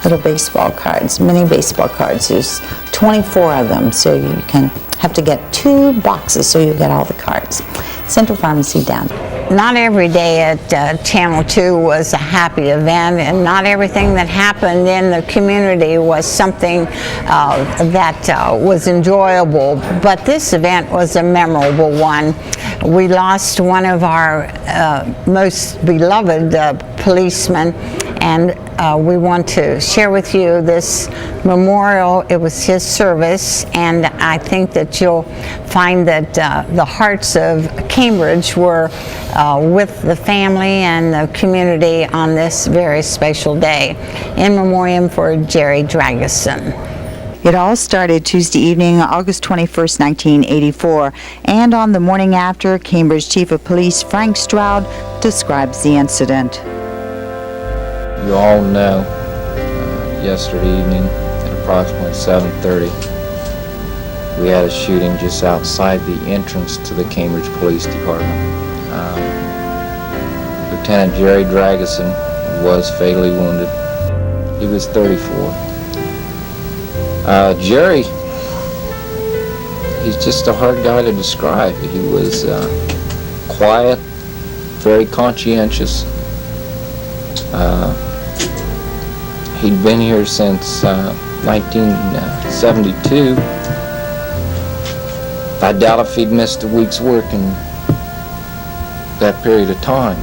S27: Little baseball cards, mini baseball cards. There's 24 of them, so you can have to get 2 boxes so you get all the cards. Central Pharmacy down.
S2: Not every day at Channel 2 was a happy event, and not everything that happened in the community was something that was enjoyable, but this event was a memorable one. We lost one of our most beloved policemen, and we want to share with you this memorial. It was his service, and I think that you'll find that the hearts of Cambridge were with the family and the community on this very special day. In memoriam for Jerry Drageson.
S27: It all started Tuesday evening, August 21st, 1984, and on the morning after, Cambridge Chief of Police Frank Stroud describes the incident.
S6: You all know yesterday evening at approximately 7:30, we had a shooting just outside the entrance to the Cambridge Police Department. Lieutenant Jerry Drageson was fatally wounded. He was 34. Jerry, he's just a hard guy to describe. He was quiet, very conscientious. He'd been here since 1972. I doubt if he'd missed a week's work in that period of time.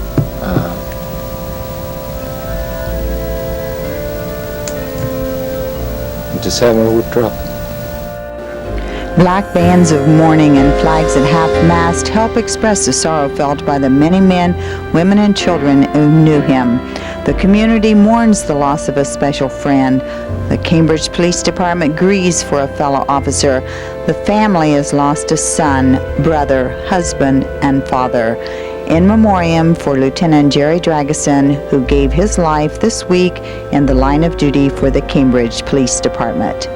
S6: Just having a little trouble.
S27: Black bands of mourning and flags at half-mast help express the sorrow felt by the many men, women, and children who knew him. The community mourns the loss of a special friend. The Cambridge Police Department grieves for a fellow officer. The family has lost a son, brother, husband, and father. In memoriam for Lieutenant Jerry Drageson, who gave his life this week in the line of duty for the Cambridge Police Department.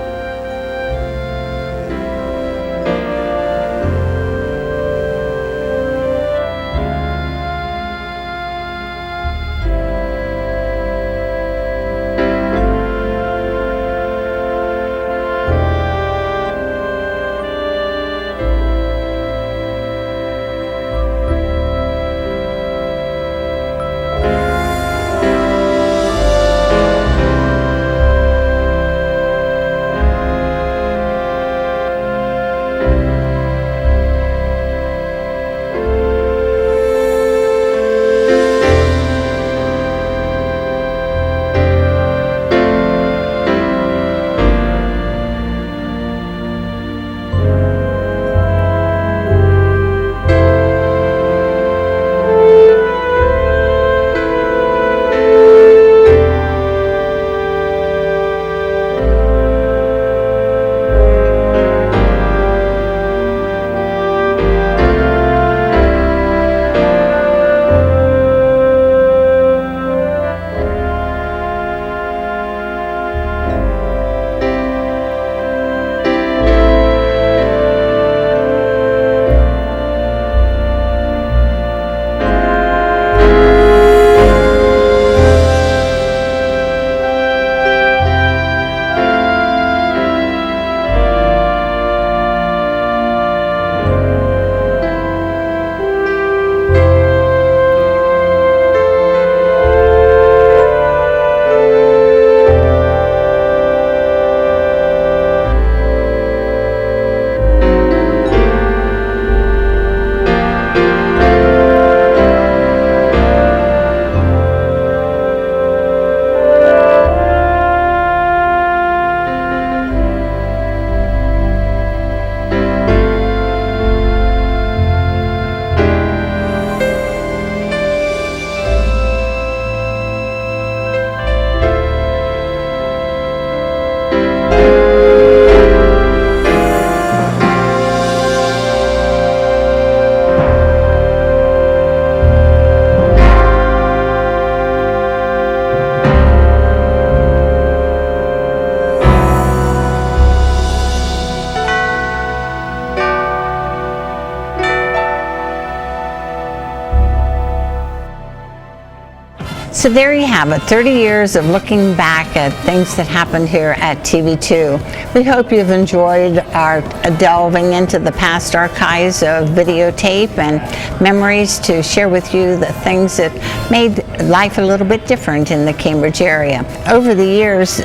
S2: So there you have it, 30 years of looking back at things that happened here at TV2. We hope you've enjoyed our delving into the past archives of videotape and memories to share with you the things that made life a little bit different in the Cambridge area. Over the years,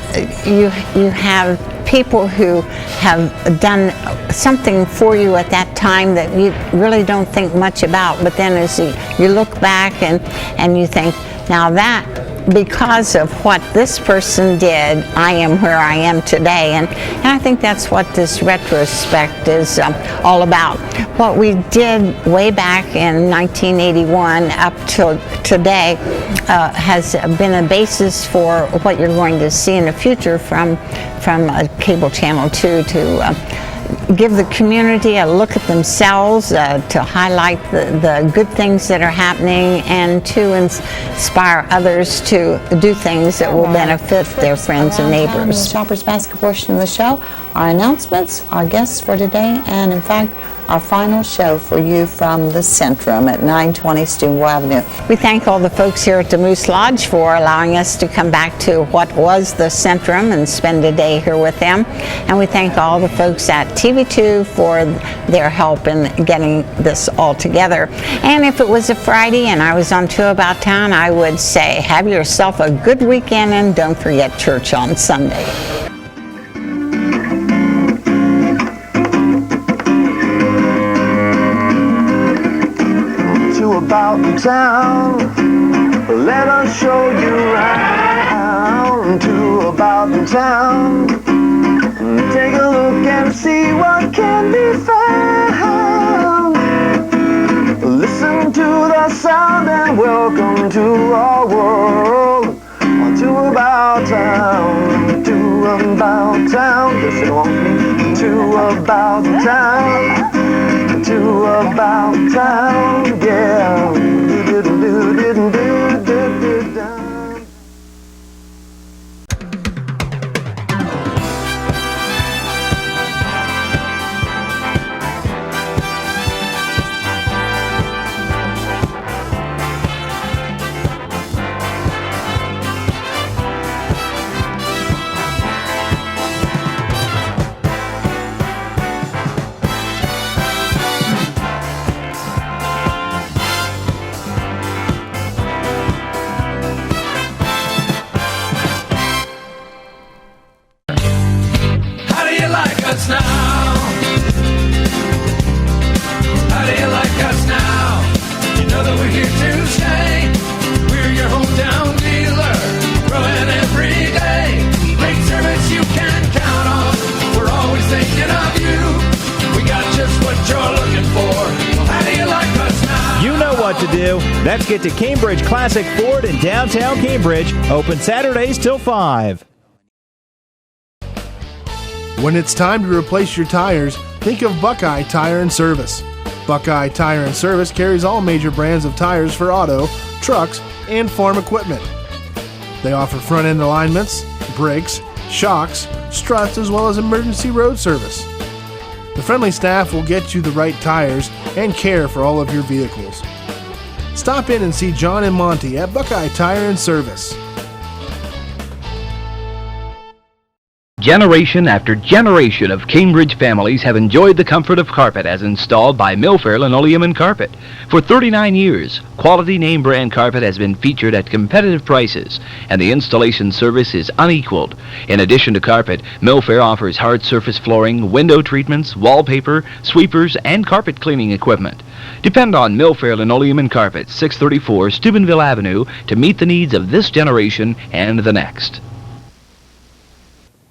S2: you have people who have done something for you at that time that you really don't think much about, but then as you look back and you think, now that because of what this person did, I am where I am today. And I think that's what this retrospect is all about. What we did way back in 1981 up till today has been a basis for what you're going to see in the future from Cable Channel 2 to give the community a look at themselves, to highlight the good things that are happening, and to inspire others to do things that will benefit their friends and neighbors.
S27: In the Shoppers Basket portion of the show, our announcements, our guests for today, and in fact, our final show for you from the Centrum at 920 Steubenville Avenue.
S2: We thank all the folks here at the Moose Lodge for allowing us to come back to what was the Centrum and spend a day here with them. And we thank all the folks at TV2 for their help in getting this all together. And if it was a Friday and I was on Tour About Town, I would say have yourself a good weekend and don't forget church on Sunday.
S7: About town, let us show you around to about town. Take a look and see what can be found. Listen to the sound and welcome to our world. To about town, to about town. Yes, it won't be to about town. To about town, yeah. Do do do do do do do do.
S8: Let's get to Cambridge Classic Ford in downtown Cambridge. Open Saturdays till 5.
S23: When it's time to replace your tires, think of Buckeye Tire and Service. Buckeye Tire and Service carries all major brands of tires for auto, trucks, and farm equipment. They offer front-end alignments, brakes, shocks, struts, as well as emergency road service. The friendly staff will get you the right tires and care for all of your vehicles. Stop in and see John and Monty at Buckeye Tire and Service.
S3: Generation after generation of Cambridge families have enjoyed the comfort of carpet as installed by Milfair Linoleum and Carpet. For 39 years, quality name brand carpet has been featured at competitive prices, and the installation service is unequaled. In addition to carpet, Milfair offers hard surface flooring, window treatments, wallpaper, sweepers, and carpet cleaning equipment. Depend on Milfair Linoleum and Carpet, 634 Steubenville Avenue, to meet the needs of this generation and the next.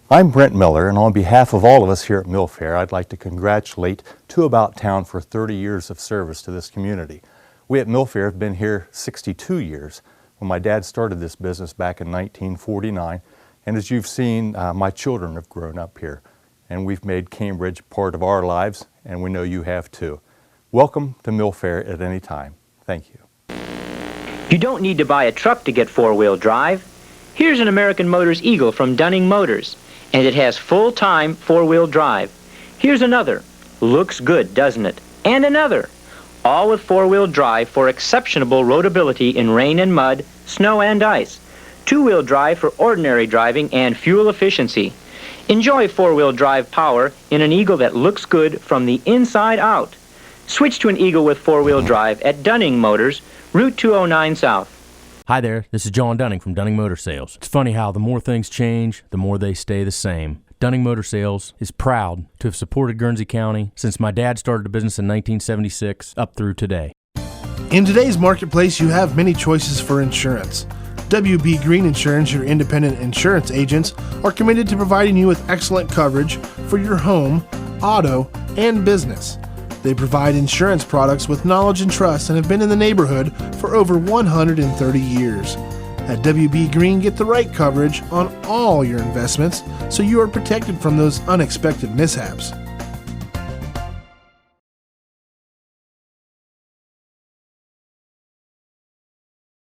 S11: I'm Brent Miller, and on behalf of all of us here at Milfair, I'd like to congratulate To About Town for 30 years of service to this community. We at Milfair have been here 62 years. When my dad started this business back in 1949, and as you've seen, my children have grown up here, and we've made Cambridge part of our lives, and we know you have too. Welcome to Milfair at any time. Thank you.
S15: You don't need to buy a truck to get four-wheel drive. Here's an American Motors Eagle from Dunning Motors, and it has full-time four-wheel drive. Here's another. Looks good, doesn't it? And another. All with four-wheel drive for exceptional roadability in rain and mud, snow and ice. Two-wheel drive for ordinary driving and fuel efficiency. Enjoy four-wheel drive power in an Eagle that looks good from the inside out. Switch to an Eagle with four-wheel drive at Dunning Motors, Route 209 South.
S22: Hi there, this is John Dunning from Dunning Motor Sales. It's funny how the more things change, the more they stay the same. Dunning Motor Sales is proud to have supported Guernsey County since my dad started the business in 1976 up through today.
S23: In today's marketplace, you have many choices for insurance. WB Green Insurance, your independent insurance agents, are committed to providing you with excellent coverage for your home, auto, and business. They provide insurance products with knowledge and trust and have been in the neighborhood for over 130 years. At WB Green, get the right coverage on all your investments so you are protected from those unexpected mishaps.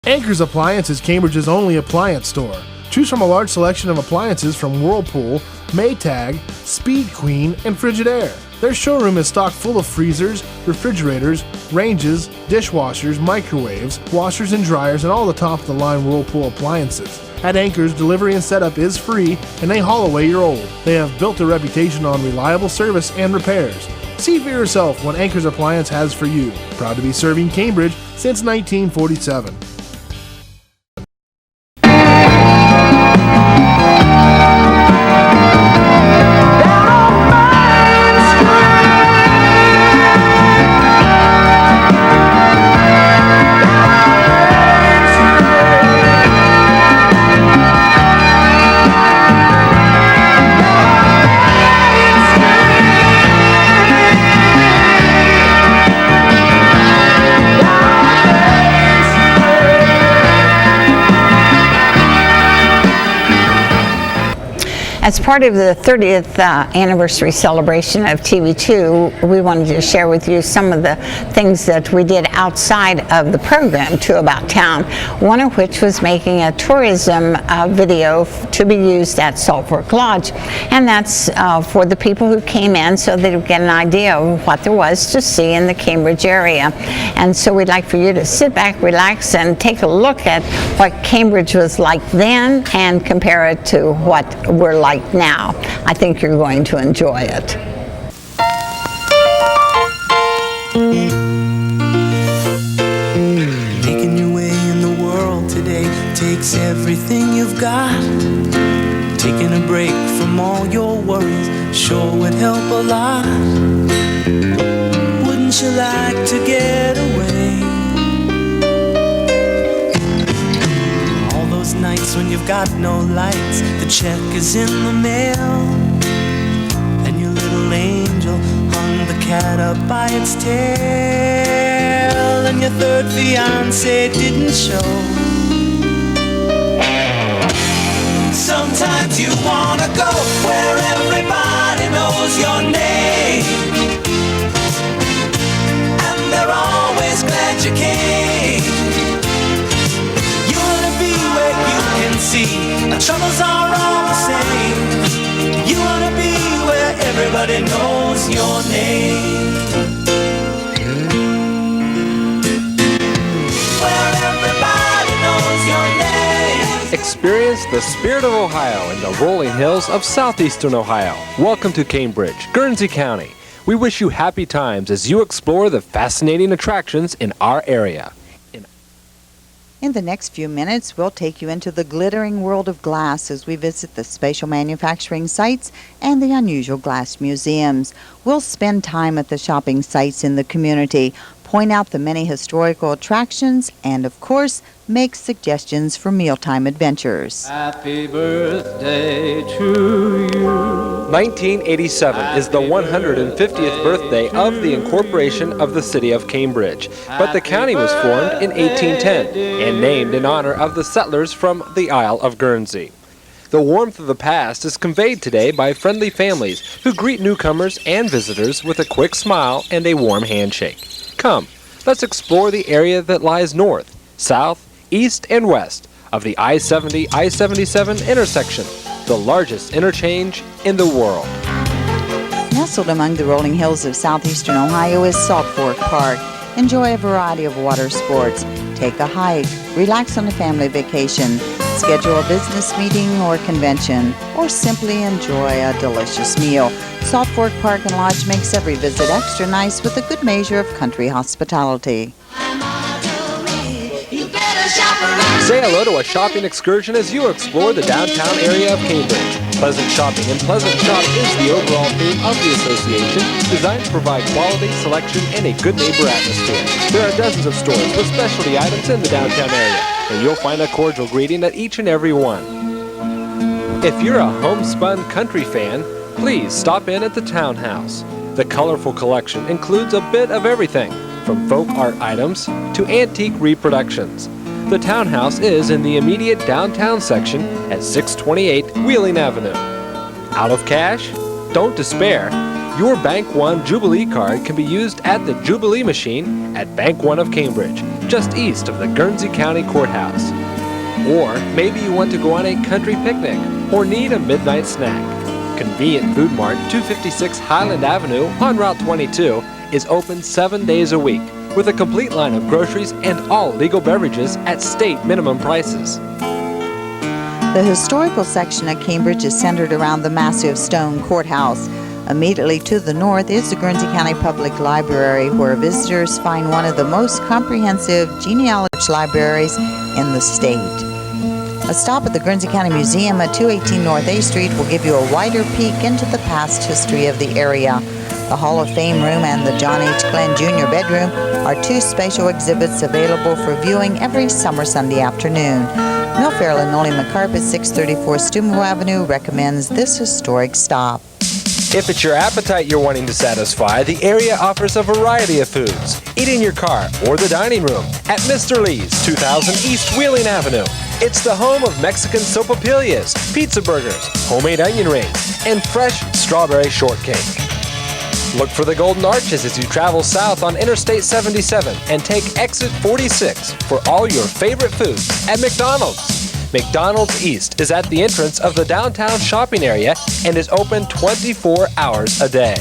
S23: Anchor's Appliance is Cambridge's only appliance store. Choose from a large selection of appliances from Whirlpool, Maytag, Speed Queen, and Frigidaire. Their showroom is stocked full of freezers, refrigerators, ranges, dishwashers, microwaves, washers and dryers, and all the top-of-the-line Whirlpool appliances. At Anchor's, delivery and setup is free, and they haul away your old. They have built a reputation on reliable service and repairs. See for yourself what Anchor's Appliance has for you. Proud to be serving Cambridge since 1947.
S2: As part of the 30th anniversary celebration of TV2, we wanted to share with you some of the things that we did outside of the program, Two About Town, one of which was making a tourism video to be used at Salt Fork Lodge. And that's for the people who came in so they would get an idea of what there was to see in the Cambridge area. And so we'd like for you to sit back, relax, and take a look at what Cambridge was like then and compare it to what we're like now. I think you're going to enjoy it.
S5: Making your way in the world today takes everything you've got. Taking a break from all your worries sure would help a lot. Wouldn't you like to get away? All those nights when you've got no lights, the check is in the mail, and your little angel hung the cat up by its tail, and your third fiancé didn't show. Sometimes you wanna go where everybody knows your name, and they're always glad you came. You wanna be where you can see our troubles are all the same. You wanna be where everybody knows your name, where everybody knows your name.
S9: Experience the spirit of Ohio in the rolling hills of southeastern Ohio. Welcome to Cambridge, Guernsey County. We wish you happy times as you explore the fascinating attractions in our area.
S27: In the next few minutes, we'll take you into the glittering world of glass as we visit the spatial manufacturing sites and the unusual glass museums. We'll spend time at the shopping sites in the community, point out the many historical attractions, and of course, make suggestions for mealtime adventures.
S9: Happy birthday to you. 1987 is the 150th birthday of the incorporation of the city of Cambridge, but the county was formed in 1810 and named in honor of the settlers from the Isle of Guernsey. The warmth of the past is conveyed today by friendly families who greet newcomers and visitors with a quick smile and a warm handshake. Come, let's explore the area that lies north, south, east, and west of the I-70, I-77 intersection, the largest interchange in the world.
S27: Nestled among the rolling hills of southeastern Ohio is Salt Fork Park. Enjoy a variety of water sports, take a hike, relax on a family vacation, schedule a business meeting or convention, or simply enjoy a delicious meal. Salt Fork Park and Lodge makes every visit extra nice with a good measure of country hospitality.
S9: Say hello to a shopping excursion as you explore the downtown area of Cambridge. Pleasant shopping and pleasant shop is the overall theme of the association, designed to provide quality, selection, and a good neighbor atmosphere. There are dozens of stores with specialty items in the downtown area. and you'll find a cordial greeting at each and every one. If you're a homespun country fan, please stop in at the Townhouse. The colorful collection includes a bit of everything, from folk art items to antique reproductions. The Townhouse is in the immediate downtown section at 628 Wheeling Avenue. Out of cash? Don't despair. Your Bank One Jubilee card can be used at the Jubilee machine at Bank One of Cambridge, just east of the Guernsey County Courthouse. Or maybe you want to go on a country picnic or need a midnight snack. Convenient Food Mart, 256 Highland Avenue on Route 22, is open 7 days a week with a complete line of groceries and all legal beverages at state minimum prices.
S27: The historical section of Cambridge is centered around the massive stone courthouse. Immediately to the north is the Guernsey County Public Library, where visitors find one of the most comprehensive genealogy libraries in the state. A stop at the Guernsey County Museum at 218 North A Street will give you a wider peek into the past history of the area. The Hall of Fame room and the John H. Glenn Jr. bedroom are two spatial exhibits available for viewing every summer Sunday afternoon. Millfair Linoleum and Carpet, 634 Steubenville Avenue, recommends this historic stop.
S9: If it's your appetite you're wanting to satisfy, the area offers a variety of foods. Eat in your car or the dining room at Mr. Lee's, 2000 East Wheeling Avenue. It's the home of Mexican sopapillas, pizza burgers, homemade onion rings, and fresh strawberry shortcake. Look for the Golden Arches as you travel south on Interstate 77 and take exit 46 for all your favorite foods at McDonald's. McDonald's East is at the entrance of the downtown shopping area and is open 24 hours a day.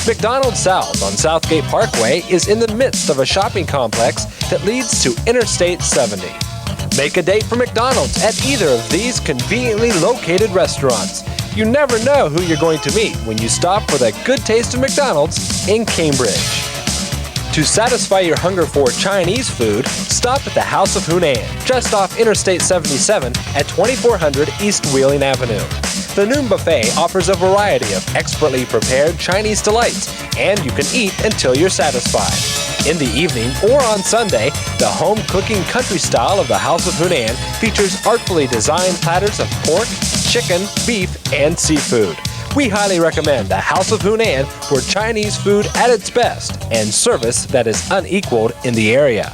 S9: McDonald's South on Southgate Parkway is in the midst of a shopping complex that leads to Interstate 70. Make a date for McDonald's at either of these conveniently located restaurants. You never know who you're going to meet when you stop for the good taste of McDonald's in Cambridge. To satisfy your hunger for Chinese food, stop at the House of Hunan, just off Interstate 77 at 2400 East Wheeling Avenue. The Noon Buffet offers a variety of expertly prepared Chinese delights, and you can eat until you're satisfied. In the evening or on Sunday, the home cooking country style of the House of Hunan features artfully designed platters of pork, chicken, beef, and seafood. We highly recommend the House of Hunan for Chinese food at its best and service that is unequaled in the area.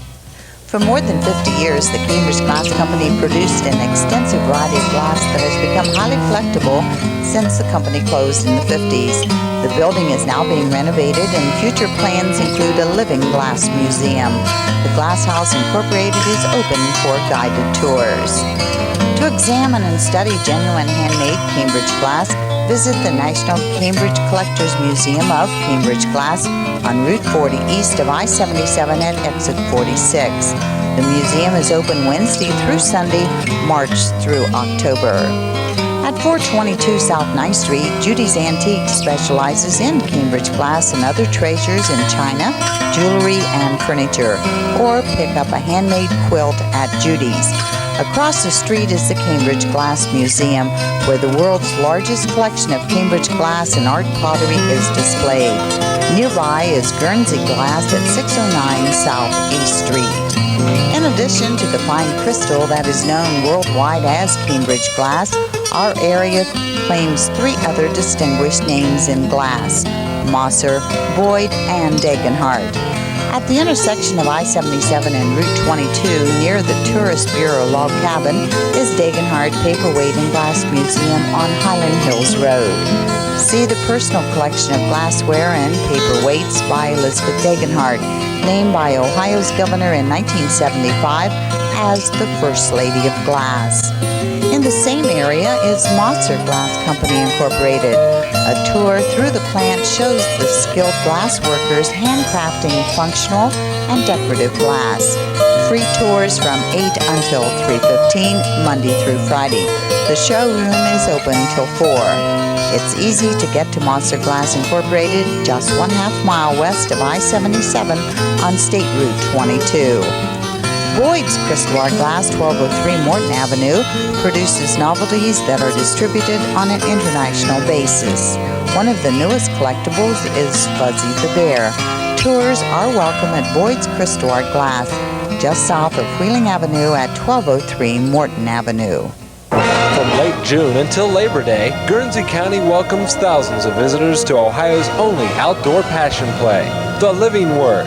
S27: For more than 50 years, the Cambridge Glass Company produced an extensive variety of glass that has become highly collectible since the company closed in the 50s. The building is now being renovated and future plans include a living glass museum. The Glass House Incorporated is open for guided tours. To examine and study genuine handmade Cambridge glass, visit the National Cambridge Collectors Museum of Cambridge Glass on Route 40 east of I-77 at exit 46. The museum is open Wednesday through Sunday, March through October. At 422 South 9th Street, Judy's Antiques specializes in Cambridge glass and other treasures in china, jewelry, and furniture, or pick up a handmade quilt at Judy's. Across the street is the Cambridge Glass Museum, where the world's largest collection of Cambridge glass and art pottery is displayed. Nearby is Guernsey Glass at 609 South East Street. In addition to the fine crystal that is known worldwide as Cambridge glass, our area claims three other distinguished names in glass: Mosser, Boyd, and Degenhardt. At the intersection of I-77 and Route 22, near the Tourist Bureau Log Cabin, is Degenhardt Paperweight and Glass Museum on Highland Hills Road. See the personal collection of glassware and paperweights by Elizabeth Degenhardt, named by Ohio's governor in 1975 as the First Lady of Glass. In the same area is Mosser Glass Company Incorporated. A tour through the plant shows the skilled glass workers handcrafting functional and decorative glass. Free tours from 8 until 3:15, Monday through Friday. The showroom is open till 4. It's easy to get to Mosser Glass Incorporated, just 1/2 mile west of I-77 on State Route 22. Boyd's Crystal Art Glass, 1203 Morton Avenue, produces novelties that are distributed on an international basis. One of the newest collectibles is Fuzzy the Bear. Tours are welcome at Boyd's Crystal Art Glass. just south of Wheeling Avenue at 1203 Morton Avenue.
S9: From late June until Labor Day, Guernsey County welcomes thousands of visitors to Ohio's only outdoor passion play, The Living Word.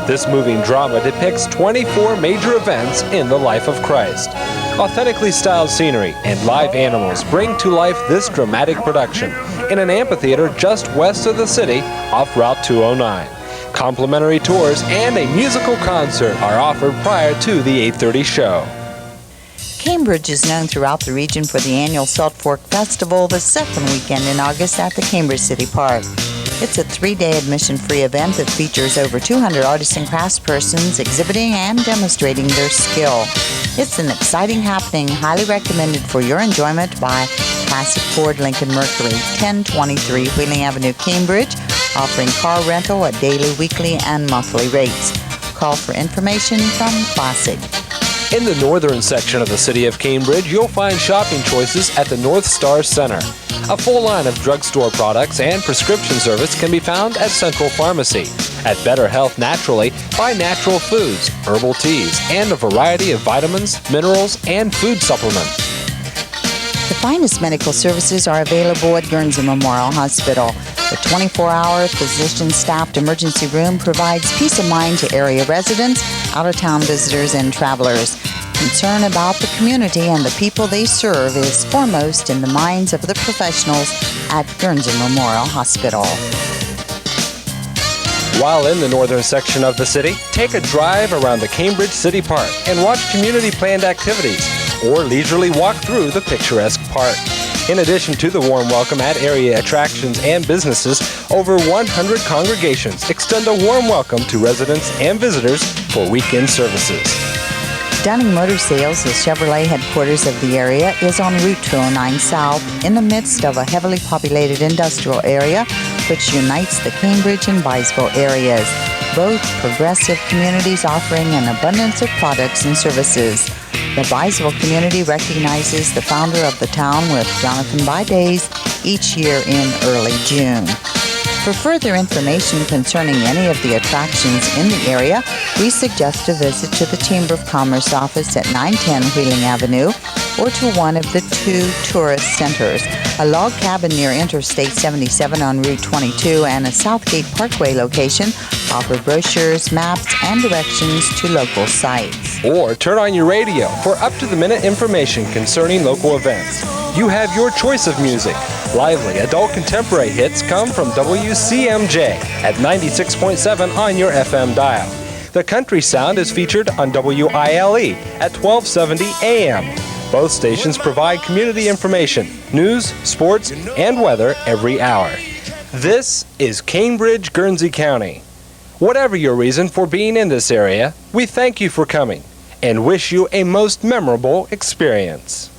S9: This moving drama depicts 24 major events in the life of Christ. Authentically styled scenery and live animals bring to life this dramatic production in an amphitheater just west of the city off Route 209. Complimentary tours and a musical concert are offered prior to the 8:30 show.
S27: Cambridge is known throughout the region for the annual Salt Fork Festival the second weekend in August at the Cambridge City Park. It's a 3-day admission-free event that features over 200 artists and craftspersons exhibiting and demonstrating their skill. It's an exciting happening, highly recommended for your enjoyment by Classic Ford Lincoln Mercury, 1023 Wheeling Avenue, Cambridge, offering car rental at daily, weekly, and monthly rates. Call for information from Classic.
S9: In the northern section of the city of Cambridge, you'll find shopping choices at the North Star Center. A full line of drugstore products and prescription service can be found at Central Pharmacy. At Better Health Naturally, buy natural foods, herbal teas, and a variety of vitamins, minerals, and food supplements.
S27: The finest medical services are available at Guernsey Memorial Hospital. The 24-hour physician-staffed emergency room provides peace of mind to area residents, out-of-town visitors, and travelers. Concern about the community and the people they serve is foremost in the minds of the professionals at Guernsey Memorial Hospital.
S9: While in the northern section of the city, take a drive around the Cambridge City Park and watch community-planned activities, or leisurely walk through the picturesque park. In addition to the warm welcome at area attractions and businesses, over 100 congregations extend a warm welcome to residents and visitors for weekend services.
S27: Dunning Motor Sales, the Chevrolet headquarters of the area, is on Route 209 South in the midst of a heavily populated industrial area which unites the Cambridge and Byesville areas, both progressive communities offering an abundance of products and services. The Byesville community recognizes the founder of the town with Jonathan By Days each year in early June. For further information concerning any of the attractions in the area, we suggest a visit to the Chamber of Commerce office at 910 Wheeling Avenue or to one of the two tourist centers, a log cabin near Interstate 77 on Route 22 and a Southgate Parkway location offer brochures, maps, and directions to local sites.
S9: Or turn on your radio for up-to-the-minute information concerning local events. You have your choice of music. Lively adult contemporary hits come from WCMJ at 96.7 on your FM dial. The country sound is featured on WILE at 1270 AM. Both stations provide community information, news, sports, and weather every hour. This is Cambridge, Guernsey County. Whatever your reason for being in this area, we thank you for coming and wish you a most memorable experience.